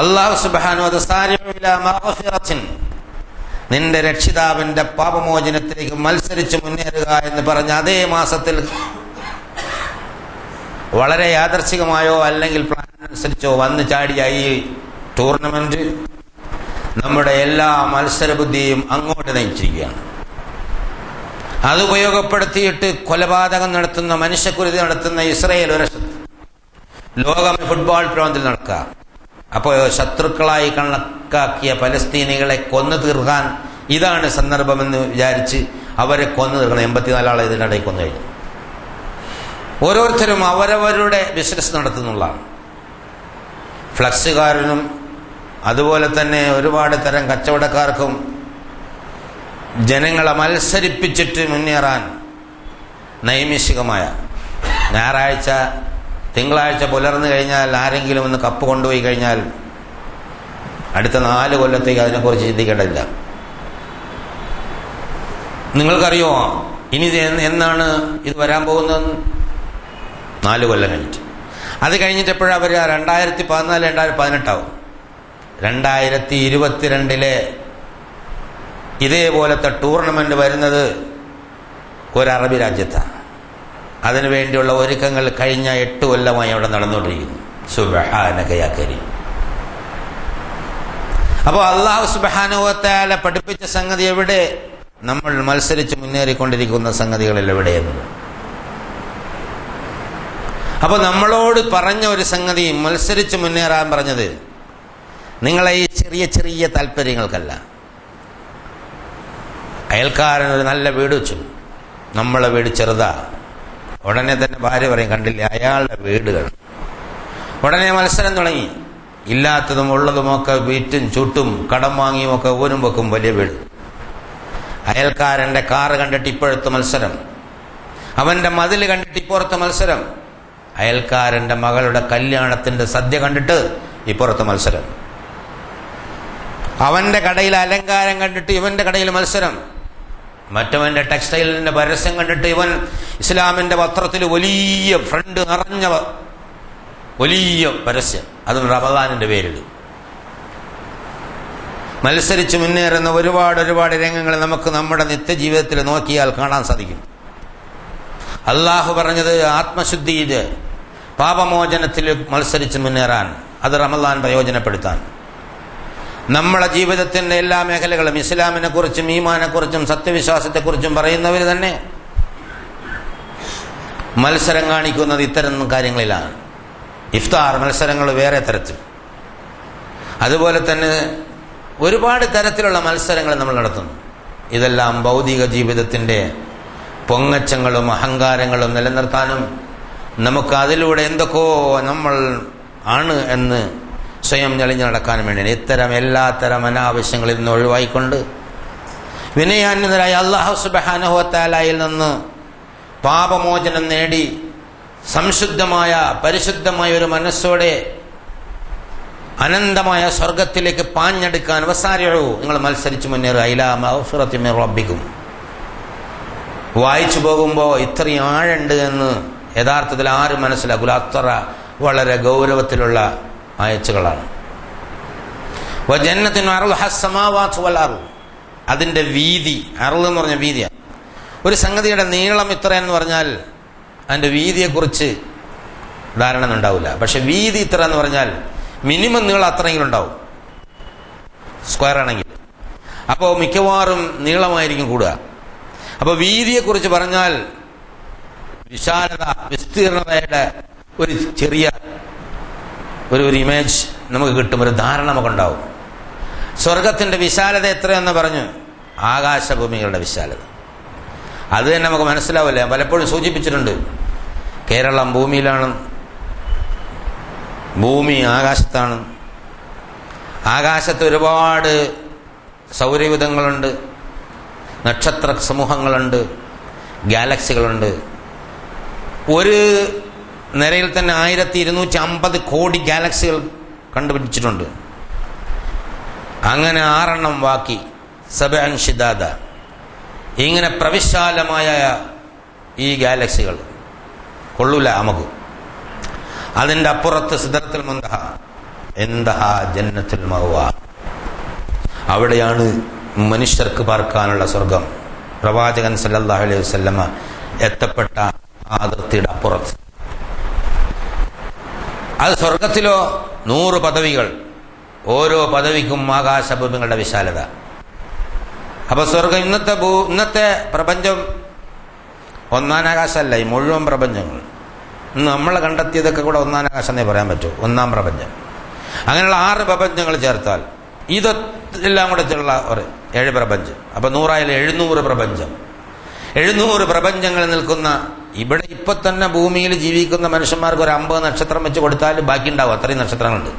അല്ലാഹു സുബ്ഹാനഹു വ തആല നിന്റെ രക്ഷിതാവിന്റെ പാപമോചനത്തിലേക്ക് മത്സരിച്ച് മുന്നേറുക എന്ന് പറഞ്ഞ അതേ മാസത്തിൽ വളരെ യാദർച്ഛികമായോ അല്ലെങ്കിൽ പ്ലാൻ അനുസരിച്ചോ വന്നു ചാടിയ ഈ ടൂർണമെന്റ് നമ്മുടെ എല്ലാ മത്സരബുദ്ധിയും അങ്ങോട്ട് നയിച്ചിരിക്കുകയാണ്. അത് ഉപയോഗപ്പെടുത്തിയിട്ട് കൊലപാതകം നടത്തുന്ന, മനുഷ്യക്കുരുതി നടത്തുന്ന ഇസ്രയേൽ ഒരു ലോകം ഫുട്ബോൾ പ്രാന്തിൽ നടക്കുക. അപ്പോൾ ശത്രുക്കളായി കണക്കാക്കിയ പലസ്തീനികളെ കൊന്നു തീർക്കാൻ ഇതാണ് സന്ദർഭമെന്ന് വിചാരിച്ച് അവരെ കൊന്നു തീർക്കണം. 84 ആളെ ഇതിനിടയിൽ കൊന്നു കഴിഞ്ഞു. ഓരോരുത്തരും അവരവരുടെ ബിസിനസ് നടത്തുന്നുള്ളതാണ്. ഫ്ലക്സുകാരനും അതുപോലെ തന്നെ ഒരുപാട് തരം കച്ചവടക്കാർക്കും ജനങ്ങളെ മത്സരിപ്പിച്ചിട്ട് മുന്നേറാൻ നൈമിഷികമായ തിങ്കളാഴ്ച പുലർന്നു കഴിഞ്ഞാൽ ആരെങ്കിലും ഒന്ന് കപ്പ് കൊണ്ടുപോയി കഴിഞ്ഞാൽ അടുത്ത 4 കൊല്ലത്തേക്ക് അതിനെക്കുറിച്ച് ചിന്തിക്കേണ്ടതില്ല. നിങ്ങൾക്കറിയുമോ ഇനി എന്നാണ് ഇത് വരാൻ പോകുന്നതെന്ന്? 4 കൊല്ലം കഴിഞ്ഞിട്ട്. അത് കഴിഞ്ഞിട്ട് എപ്പോഴാണ് വരിക? 2014 2018 ആവും. 2022 ഇതേപോലത്തെ ടൂർണമെന്റ് വരുന്നത് ഒരു അറബി രാജ്യത്താണ്. അതിനു വേണ്ടിയുള്ള ഒരുക്കങ്ങൾ കഴിഞ്ഞ 8 കൊല്ലമായി അവിടെ നടന്നുകൊണ്ടിരിക്കുന്നു. സുബ്ഹാനക യാ കരീം. അപ്പോൾ അല്ലാഹു സുബ്ഹാനഹു വ തആല പഠിപ്പിച്ച സംഗതി എവിടെ? നമ്മൾ മത്സരിച്ച് മുന്നേറിക്കൊണ്ടിരിക്കുന്ന സംഗതികളിൽ എവിടെയെന്ന്. അപ്പോൾ നമ്മളോട് പറഞ്ഞ ഒരു സംഗതി, മത്സരിച്ച് മുന്നേറാൻ പറഞ്ഞത് നിങ്ങളെ ഈ ചെറിയ ചെറിയ താല്പര്യങ്ങൾക്കല്ല. അയൽക്കാരൻ ഒരു നല്ല വീട് വെച്ചു, നമ്മളെ വീട് ചെറുതാ. ഉടനെ തന്നെ ഭാര്യ പറയും, കണ്ടില്ലേ അയാളുടെ വീടുകൾ. ഉടനെ മത്സരം തുടങ്ങി. ഇല്ലാത്തതും ഉള്ളതുമൊക്കെ വീറ്റും ചുട്ടും കടം വാങ്ങിയുമൊക്കെ ഊരും വെക്കും വലിയ വീട്. അയൽക്കാരൻ്റെ കാറ് കണ്ടിട്ട് ഇപ്പോഴത്തെ മത്സരം, അവൻ്റെ മതിൽ കണ്ടിട്ട് ഇപ്പുറത്തെ മത്സരം, അയൽക്കാരൻ്റെ മകളുടെ കല്യാണത്തിൻ്റെ സദ്യ കണ്ടിട്ട് ഇപ്പുറത്തെ മത്സരം, അവൻ്റെ കടയിൽ അലങ്കാരം കണ്ടിട്ട് ഇവൻ്റെ കടയിൽ മത്സരം, മറ്റവൻ്റെ ടെക്സ്റ്റൈലിൻ്റെ പരസ്യം കണ്ടിട്ട് ഇവൻ ഇസ്ലാമിൻ്റെ പത്രത്തിൽ വലിയ ഫ്രണ്ട് നിറഞ്ഞ വലിയ പരസ്യം, അതും റമദാനിൻ്റെ പേരിൽ. മത്സരിച്ച് മുന്നേറുന്ന ഒരുപാട് രംഗങ്ങൾ നമുക്ക് നമ്മുടെ നിത്യജീവിതത്തിൽ നോക്കിയാൽ കാണാൻ സാധിക്കും. അള്ളാഹു പറഞ്ഞത് ആത്മശുദ്ധിയിൽ പാപമോചനത്തിൽ മത്സരിച്ച് മുന്നേറാൻ, അത് റമദാൻ പ്രയോജനപ്പെടുത്താൻ. നമ്മളെ ജീവിതത്തിൻ്റെ എല്ലാ മേഖലകളും ഇസ്ലാമിനെ കുറിച്ചും ഈമാനെക്കുറിച്ചും സത്യവിശ്വാസത്തെക്കുറിച്ചും പറയുന്നവർ തന്നെ മത്സരം കാണിക്കുന്നത് ഇത്തരം കാര്യങ്ങളിലാണ്. ഇഫ്താർ മത്സരങ്ങൾ വേറെ തരത്തിൽ, അതുപോലെ തന്നെ ഒരുപാട് തരത്തിലുള്ള മത്സരങ്ങൾ നമ്മൾ നടത്തുന്നു. ഇതെല്ലാം ഭൗതിക ജീവിതത്തിൻ്റെ പൊങ്ങച്ചങ്ങളും അഹങ്കാരങ്ങളും നിലനിർത്താനും നമുക്ക് അതിലൂടെ എന്തൊക്കെയോ നമ്മൾ ആണ് എന്ന് സ്വയം ഞെളിഞ്ഞു നടക്കാനും വേണ്ടിയാണ്. ഇത്തരം എല്ലാത്തരം അനാവശ്യങ്ങളിൽ നിന്ന് ഒഴിവായിക്കൊണ്ട് വിനയാന്വിതരായ അല്ലാഹു സുബ്ഹാനഹു വ തആലയിൽ നിന്ന് പാപമോചനം നേടി സംശുദ്ധമായ പരിശുദ്ധമായ ഒരു മനസ്സോടെ അനന്തമായ സ്വർഗത്തിലേക്ക് പാഞ്ഞെടുക്കാൻ വസാരിഉ, നിങ്ങൾ മത്സരിച്ച് മുന്നേറുക. ഇലാ മഗ്ഫിറത്തി മിർ റബ്ബിക്കും. വായിച്ചു പോകുമ്പോൾ ഇത്രയും ആഴുണ്ട് എന്ന് യഥാർത്ഥത്തിൽ ആരും മനസ്സിലാക്കില്ല. അത്ര വളരെ ഗൗരവത്തിലുള്ള ആയത്തുകളാണ്. വജന്നത്തിൻ അർളുഹ അസ്സമാവാതു വൽ അർള്, അതിൻ്റെ വീതി, അർള് എന്ന് പറഞ്ഞ വീതിയാണ്. ഒരു സംഗതിയുടെ നീളം ഇത്ര എന്ന് പറഞ്ഞാൽ അതിൻ്റെ വീതിയെക്കുറിച്ച് ധാരണ ഉണ്ടാവില്ല. പക്ഷെ വീതി ഇത്ര എന്ന് പറഞ്ഞാൽ മിനിമം നീളം അത്രയെങ്കിലും ഉണ്ടാവും, സ്ക്വയർ ആണെങ്കിൽ. അപ്പോൾ മിക്കവാറും നീളമായിരിക്കും കൂടുക. അപ്പോൾ വീതിയെക്കുറിച്ച് പറഞ്ഞാൽ വിശാലത, വിസ്തീർണതയുടെ ഒരു ചെറിയ ഒരു ഇമേജ് നമുക്ക് കിട്ടും, ഒരു ധാരണ നമുക്കുണ്ടാവും. സ്വർഗത്തിൻ്റെ വിശാലത എത്രയെന്ന് പറഞ്ഞു, ആകാശഭൂമികളുടെ വിശാലത. അത് തന്നെ നമുക്ക് മനസ്സിലാവില്ല. ഞാൻ പലപ്പോഴും സൂചിപ്പിച്ചിട്ടുണ്ട്, കേരളം ഭൂമിയിലാണ്, ഭൂമി ആകാശത്താണ്. ആകാശത്ത് ഒരുപാട് സൗരയൂഥങ്ങളുണ്ട്, നക്ഷത്ര സമൂഹങ്ങളുണ്ട്, ഗാലക്സികളുണ്ട്. ഒരു നിരയിൽ തന്നെ 1250 കോടി ഗാലക്സികൾ കണ്ടുപിടിച്ചിട്ടുണ്ട്. അങ്ങനെ 6 ബാക്കി സബഅൻ ശിദാദ. ഇങ്ങനെ പ്രവിശാലമായ ഈ ഗാലക്സികൾ കൊള്ളൂല നമുക്ക്. അതിൻ്റെ അപ്പുറത്ത് സിദ്റത്തുൽ മുൻതഹ, ഇൻതഹ ജന്നത്തുൽ മഅവ, അവിടെയാണ് മനുഷ്യർക്ക് പാർക്കാനുള്ള സ്വർഗം. പ്രവാചകൻ സല്ലല്ലാഹു അലൈഹി വസല്ലമ എത്തപ്പെട്ട ആ അതിർത്തിയുടെ അപ്പുറത്ത്. അത് സ്വർഗത്തിലോ 100 പദവികൾ, ഓരോ പദവിക്കും ആകാശഭൂമികളുടെ വിശാലത. അപ്പൊ സ്വർഗം ഇന്നത്തെ പ്രപഞ്ചം ഒന്നാം ആകാശമല്ല, ഈ മുഴുവൻ പ്രപഞ്ചങ്ങൾ ഇന്ന് നമ്മൾ കണ്ടെത്തിയതൊക്കെ കൂടെ ഒന്നാം ആകാശം എന്നേ പറയാൻ പറ്റൂ, ഒന്നാം പ്രപഞ്ചം. അങ്ങനെയുള്ള 6 പ്രപഞ്ചങ്ങൾ ചേർത്താൽ ഇതെല്ലാം കൂടെ ഉള്ള ഒരു 7 പ്രപഞ്ചം. അപ്പൊ 100 700 പ്രപഞ്ചം. 700 പ്രപഞ്ചങ്ങൾ നിൽക്കുന്ന ഇവിടെ ഇപ്പൊ തന്നെ ഭൂമിയിൽ ജീവിക്കുന്ന മനുഷ്യന്മാർക്ക് ഒരു 50 നക്ഷത്രം വെച്ച് കൊടുത്താൽ ബാക്കി ഉണ്ടാവും. അത്രയും നക്ഷത്രങ്ങളുണ്ട്.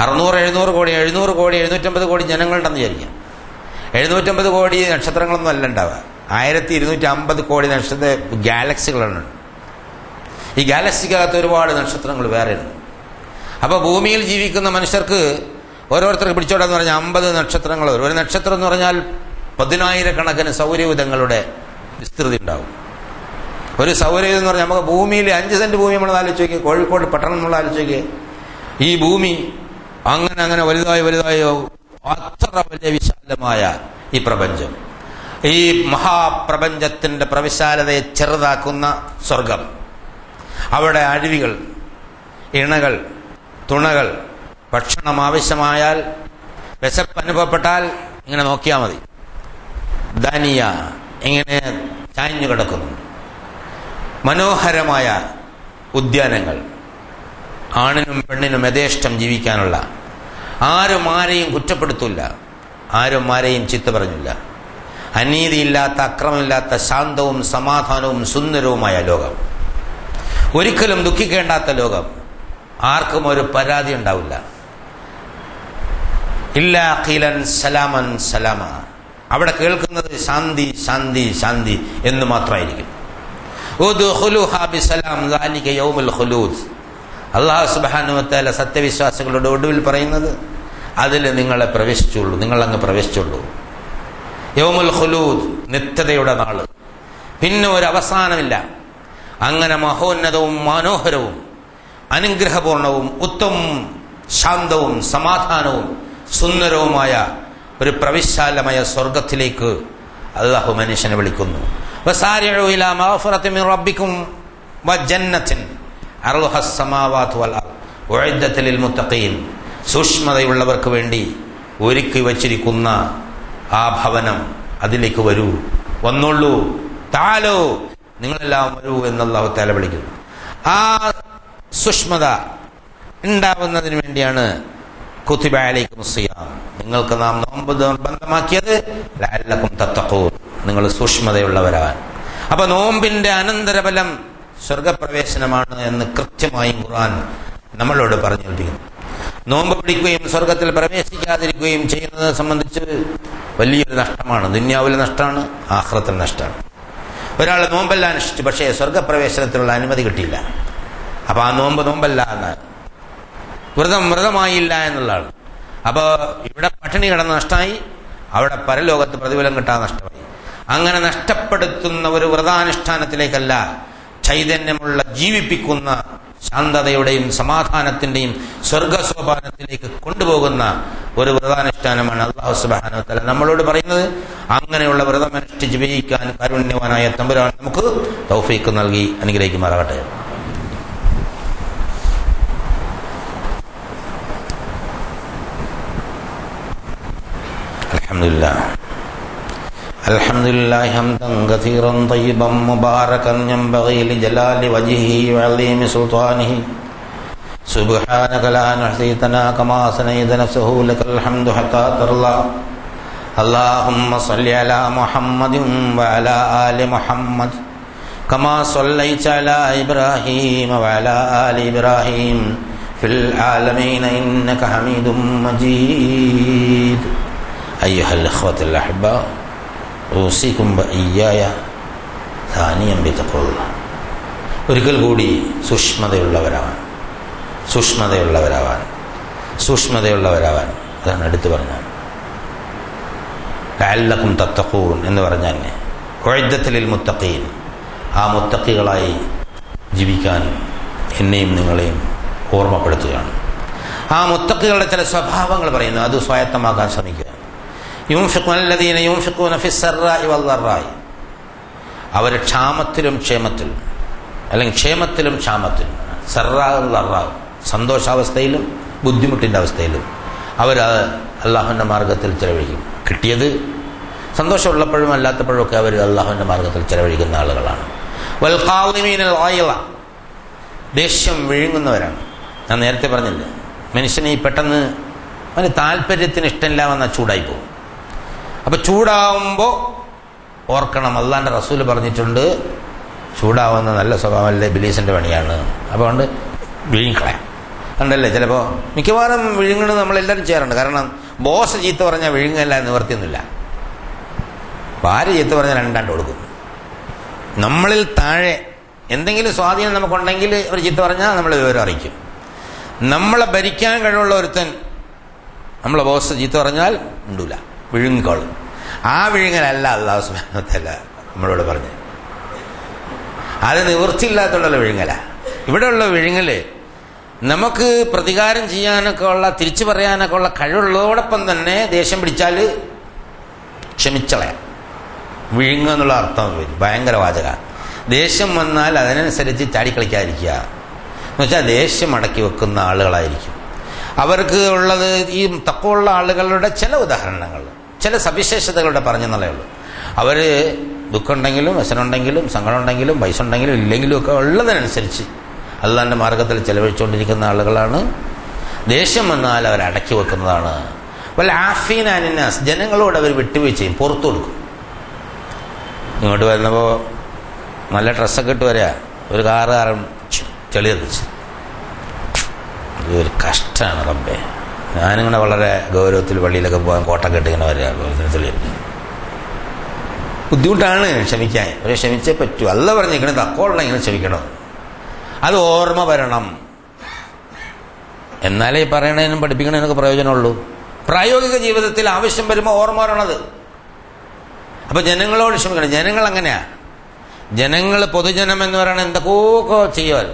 600 700 കോടി 700 കോടി 750 കോടി ജനങ്ങളുണ്ടെന്ന് വിചാരിക്കാം. 750 കോടി നക്ഷത്രങ്ങളൊന്നും അല്ല ഉണ്ടാവുക. 1250 കോടി നക്ഷത്ര ഗാലക്സികളാണ്. ഈ ഗാലക്സിക്കകത്ത് ഒരുപാട് നക്ഷത്രങ്ങൾ വേറെ ഉണ്ട്. അപ്പോൾ ഭൂമിയിൽ ജീവിക്കുന്ന മനുഷ്യർക്ക് ഓരോരുത്തർക്ക് പിടിച്ചോടാന്ന് പറഞ്ഞാൽ 50 നക്ഷത്രങ്ങൾ. ഒരു നക്ഷത്രം എന്ന് പറഞ്ഞാൽ 10,000 സൗരയൂഥങ്ങളുടെ വിസ്തൃതി ഉണ്ടാവും. ഒരു സൗരയൂഥം എന്ന് പറഞ്ഞാൽ നമുക്ക് ഭൂമിയിൽ 5 സെന്റ് ഭൂമി നമ്മൾ ആലോചിച്ച് നോക്കി, കോഴിക്കോട് പട്ടണം നമ്മൾ ആലോചിച്ച് നോക്കി. ഈ ഭൂമി അങ്ങനെ വലുതായോ അത്ര വലിയ വിശാലമായ ഈ പ്രപഞ്ചം, ഈ മഹാപ്രപഞ്ചത്തിന്റെ പ്രവിശാലതയെ ചെറുതാക്കുന്ന സ്വർഗം. അവിടെ അരുവികൾ, ഇണകൾ, തുണകൾ, ഭക്ഷണം ആവശ്യമായാൽ, വിശപ്പ് അനുഭവപ്പെട്ടാൽ ഇങ്ങനെ നോക്കിയാൽ മതി. ദാനിയ ഇങ്ങനെ ചാഞ്ഞു കിടക്കുന്നുണ്ട്. മനോഹരമായ ഉദ്യാനങ്ങൾ, ആണിനും പെണ്ണിനും യഥേഷ്ടം ജീവിക്കാനുള്ള, ആരും ആരെയും കുറ്റപ്പെടുത്തില്ല, ആരും ആരെയും ചീത്ത പറഞ്ഞില്ല, അനീതിയില്ലാത്ത, അക്രമമില്ലാത്ത, ശാന്തവും സമാധാനവും സുന്ദരവുമായ ലോകം, ഒരിക്കലും ദുഃഖിക്കേണ്ടാത്ത ലോകം, ആർക്കും ഒരു പരാതി ഉണ്ടാവില്ല. ഇല്ലാ ഖീലൻ സലാമൻ സലാമ, അവിടെ കേൾക്കുന്നത് ശാന്തി ശാന്തി ശാന്തി എന്ന് മാത്രമായിരിക്കും. ഉദ്ഖുലുഹാ ബിസലാം ദാലിക യൗമുൽ ഖുലൂദ്. അല്ലാഹു സുബ്ഹാനഹു വ തആല സത്യവിശ്വാസികളുടെ ഒടുവിൽ പറയുന്നത്, അതിൽ നിങ്ങളെ പ്രവേശിച്ചുള്ളൂ, നിങ്ങളങ്ങ് പ്രവേശിച്ചുള്ളൂ. യൗമുൽ ഖുലൂദ്, നിത്യതയുടെ നാള്, പിന്നെ ഒരു അവസാനമില്ല. അങ്ങനെ മഹോന്നതവും മനോഹരവും അനുഗ്രഹപൂർണവും ഉത്തമവും ശാന്തവും സമാധാനവും സുന്ദരവുമായ ഒരു പ്രവിശാലമായ സ്വർഗത്തിലേക്ക് അല്ലാഹു മനുഷ്യനെ വിളിക്കുന്നു. വസാരിഉ ഇലാ മഗ്ഫിറത്തിൻ മിൻ റബ്ബിക്കും വജന്നത്തിൻ അർളുഹസ് സമാവാതു വൽ അർദ് ഉഇദ്ദത ലിൽ മുത്തഖീൻ. സൂക്ഷ്മതയുള്ളവർക്ക് വേണ്ടി ഒരുക്കി വച്ചിരിക്കുന്ന ആ ഭവനം, അതിലേക്ക് വരൂ, വന്നോളൂ, താലോ, നിങ്ങളെല്ലാം വരൂ എന്ന് അല്ലാഹു തആല വിളിക്കുന്നു. ആ സൂക്ഷ്മത ഉണ്ടാവുന്നതിന് വേണ്ടിയാണ് കുതിബ അലൈക്കുമുസ് സിയാം, നിങ്ങൾക്ക് നാം നോമ്പ് നിർബന്ധമാക്കിയത്, ലഅല്ലക്കും തത്തഖൂൻ, നിങ്ങൾ സൂക്ഷ്മതയുള്ളവരാൻ. അപ്പൊ നോമ്പിന്റെ അനന്തരഫലം സ്വർഗപ്രവേശനമാണ് എന്ന് കൃത്യമായും ഖുർആൻ നമ്മളോട് പറഞ്ഞിരിക്കുന്നു. നോമ്പ് പിടിക്കുകയും സ്വർഗത്തിൽ പ്രവേശിക്കാതിരിക്കുകയും ചെയ്യുന്നത് സംബന്ധിച്ച് വലിയൊരു നഷ്ടമാണ്. ദുനിയാവിലെ നഷ്ടമാണ്, ആഖിറത്തിൽ നഷ്ടമാണ്. ഒരാൾ നോമ്പെല്ലാം അനുഷ്ഠിച്ചു, പക്ഷേ സ്വർഗപ്രവേശനത്തിനുള്ള അനുമതി കിട്ടിയില്ല. അപ്പൊ ആ നോമ്പല്ല എന്ന്, വ്രതമായില്ല എന്നുള്ളതാണ്. അപ്പോൾ ഇവിടെ പട്ടിണി കിടന്ന് നഷ്ടമായി, അവിടെ പരലോകത്ത് പ്രതിഫലം കിട്ടാതെ നഷ്ടമായി. അങ്ങനെ നഷ്ടപ്പെടുത്തുന്ന ഒരു വ്രതാനുഷ്ഠാനത്തിലേക്കല്ല, ചൈതന്യമുള്ള ജീവിപ്പിക്കുന്ന ശാന്തതയുടെയും സമാധാനത്തിന്റെയും സ്വർഗസോപാനത്തിലേക്ക് കൊണ്ടുപോകുന്ന ഒരു വ്രതാനുഷ്ഠാനമാണ് അല്ലാഹു സുബ്ഹാനഹു വ തആല നമ്മളോട് പറയുന്നത്. അങ്ങനെയുള്ള വ്രതം അനുഷ്ഠിച്ച് വിജയിക്കാൻ കാരുണ്യവാനായ തമ്പുരാൻ നമുക്ക് തൗഫീഖ് നൽകി അനുഗ്രഹിക്കുമാറാകട്ടെ. അൽഹംദുലില്ലാഹി ഹംദൻ കസീറൻ തയ്യിബൻ മുബാറകൻ യൻബഗി ലിജലാലി വജ്ഹിഹി വഅളീമി സുൽത്താനിഹി സുബ്ഹാനക ലാ നഹ്സീ തനാ കമാ സനൈത നഫ്സുഹു ലകൽ ഹംദു ഹത്താ തർലാ. അല്ലാഹുമ്മ സ്വല്ലി അലാ മുഹമ്മദിൻ വഅലാ ആലി മുഹമ്മദ് കമാ സ്വല്ലൈത അലാ ഇബ്രാഹീം വഅലാ ആലി ഇബ്രാഹീം ഫിൽ ആലമീന ഇന്നക ഹമീദും മജീദ്. അയ്യുഹൽ ഇഖ്വത്തുൽ അഹ്ബാ, ഊസികും വഇയ്യായ സാനിയം ബിതഖ്വല്ലാഹ്. ഒരിക്കൽ കൂടി സൂക്ഷ്മതയുള്ളവരാവാൻ അതാണ് എടുത്തു പറഞ്ഞത്. ലഅല്ലക്കും തത്തഖൂൻ എന്ന് പറഞ്ഞാൽ ഉഇദ്ദത ലിൽ മുത്തഖീൻ, ആ മുത്തഖികളായി ജീവിക്കാൻ എന്നെയും നിങ്ങളെയും ഓർമ്മപ്പെടുത്തുകയാണ്. ആ മുത്തഖികളുടെ ചില സ്വഭാവങ്ങൾ പറയുന്നു, അത് സ്വായത്തമാക്കാൻ ശ്രമിക്കുക. യുൻഫിഖൂനല്ലദീന യുൻഫിഖൂന ഫിസ്സറാഇ വദ്ദറാഇ, അവർ ക്ഷാമത്തിലും ക്ഷേമത്തിലും, അല്ലെങ്കിൽ ക്ഷേമത്തിലും ക്ഷാമത്തിലും, സറാഉം ദറാഉം, സന്തോഷാവസ്ഥയിലും ബുദ്ധിമുട്ടിൻ്റെ അവസ്ഥയിലും അവർ അള്ളാഹുവിൻ്റെ മാർഗത്തിൽ ചെലവഴിക്കും. കിട്ടിയത് സന്തോഷമുള്ളപ്പോഴും അല്ലാത്തപ്പോഴും ഒക്കെ അവർ അള്ളാഹുവിൻ്റെ മാർഗത്തിൽ ചെലവഴിക്കുന്ന ആളുകളാണ്. വൽ ഖാദിമീനൽ ഗൈള, ദേഷ്യം വിഴുങ്ങുന്നവരാണ്. ഞാൻ നേരത്തെ പറഞ്ഞില്ലേ, മനുഷ്യന് ഈ പെട്ടെന്ന് അവന് താല്പര്യത്തിന് ഇഷ്ടമില്ല വന്നാൽ ചൂടായി പോകും. അപ്പം ചൂടാവുമ്പോൾ ഓർക്കണം, അള്ളാൻ്റെ റസൂല് പറഞ്ഞിട്ടുണ്ട്, ചൂടാവുന്ന നല്ല സ്വഭാവമല്ലേ ഇബ്ലീസിൻ്റെ പണിയാണ്. അപ്പോൾ കൊണ്ട് വിഴുങ്ങിക്കളയാം. കണ്ടല്ലേ, ചിലപ്പോൾ മിക്കവാറും വിഴുങ്ങുന്നത് നമ്മളെല്ലാവരും ചെയ്യാറുണ്ട്. കാരണം ബോസ് ചീത്ത പറഞ്ഞാൽ വിഴുങ്ങല്ല, നിവർത്തിയൊന്നുമില്ല. ഭാര്യ ചീത്ത പറഞ്ഞാൽ രണ്ടാണ്ട് കൊടുക്കും. നമ്മളിൽ താഴെ എന്തെങ്കിലും സ്വാധീനം നമുക്കുണ്ടെങ്കിൽ അവർ ചീത്ത പറഞ്ഞാൽ നമ്മൾ വിവരം അറിയിക്കും. നമ്മളെ ഭരിക്കാൻ കഴിവുള്ള ഒരുത്തൻ നമ്മളെ ബോസ് ചീത്ത പറഞ്ഞാൽ ഉണ്ടൂല, വിഴുങ്ങിക്കോളും. ആ വിഴുങ്ങലല്ല അല്ലാഹു സുബ്ഹാനഹു വ തആല നമ്മളോട് പറഞ്ഞു. അത് നിവൃത്തിയില്ലാത്തുള്ള വിഴുങ്ങല. ഇവിടെയുള്ള വിഴുങ്ങല് നമുക്ക് പ്രതികാരം ചെയ്യാനൊക്കെ ഉള്ള, തിരിച്ചു പറയാനൊക്കെ ഉള്ള കഴിവുള്ളതോടൊപ്പം തന്നെ ദേഷ്യം പിടിച്ചാൽ ക്ഷമിച്ചളയാം. വിഴുങ്ങുക എന്നുള്ള അർത്ഥം വരും, ഭയങ്കര വാചക. ദേഷ്യം വന്നാൽ അതിനനുസരിച്ച് ചാടിക്കളിക്കാതിരിക്കുക എന്ന് വെച്ചാൽ ദേഷ്യം അടക്കി വെക്കുന്ന ആളുകളായിരിക്കും. അവർക്ക് ഉള്ളത് ഈ തക്കമുള്ള ആളുകളുടെ ചില ഉദാഹരണങ്ങൾ. ചില സവിശേഷതകളുടെ പറഞ്ഞെന്നുള്ളേ ഉള്ളൂ. അവർ ദുഃഖമുണ്ടെങ്കിലും വ്യസനമുണ്ടെങ്കിലും സങ്കടമുണ്ടെങ്കിലും പൈസ ഉണ്ടെങ്കിലും ഇല്ലെങ്കിലും ഒക്കെ ഉള്ളതിനനുസരിച്ച് അള്ളാഹിൻ്റെ മാർഗത്തിൽ ചെലവഴിച്ചുകൊണ്ടിരിക്കുന്ന ആളുകളാണ്. ദേഷ്യം വന്നാൽ അവർ അടക്കി വെക്കുന്നതാണ്. വല്ല ആഫീൻ അനിന്നാസ്, ജനങ്ങളോട് അവർ വിട്ടുവീഴ്ച ചെയ്യും, പുറത്തു കൊടുക്കും. ഇങ്ങോട്ട് വരുന്നപ്പോൾ നല്ല ഡ്രസ്സൊക്കെ ഇട്ട് വരിക, ഒരു കാറുകാരൻ ചെളി എറിച്ച്, ഇതൊരു കഷ്ടമാണ് റബ്ബേ. ഞാനിങ്ങനെ വളരെ ഗൗരവത്തിൽ പള്ളിയിലൊക്കെ പോകാൻ കോട്ടൊക്കെ ഇട്ട് ഇങ്ങനെ വരിക, ചെളി ബുദ്ധിമുട്ടാണ് ക്ഷമിക്കാൻ. ഒരു ക്ഷമിച്ചേ പറ്റൂ. അല്ല പറഞ്ഞിരിക്കണേ തക്കോളം ഇങ്ങനെ ക്ഷമിക്കണം, അത് ഓർമ്മ വരണം. എന്നാലേ ഈ പറയണതിനും പഠിപ്പിക്കണതിനൊക്കെ പ്രയോജനമുള്ളൂ. പ്രായോഗിക ജീവിതത്തിൽ ആവശ്യം വരുമ്പോൾ ഓർമ്മ വരണത്. അപ്പോൾ ജനങ്ങളോട് ക്ഷമിക്കണം. ജനങ്ങൾ അങ്ങനെയാണ്. ജനങ്ങൾ പൊതുജനം എന്ന് പറയുന്നത് എന്തൊക്കെ ചെയ്യുവാൻ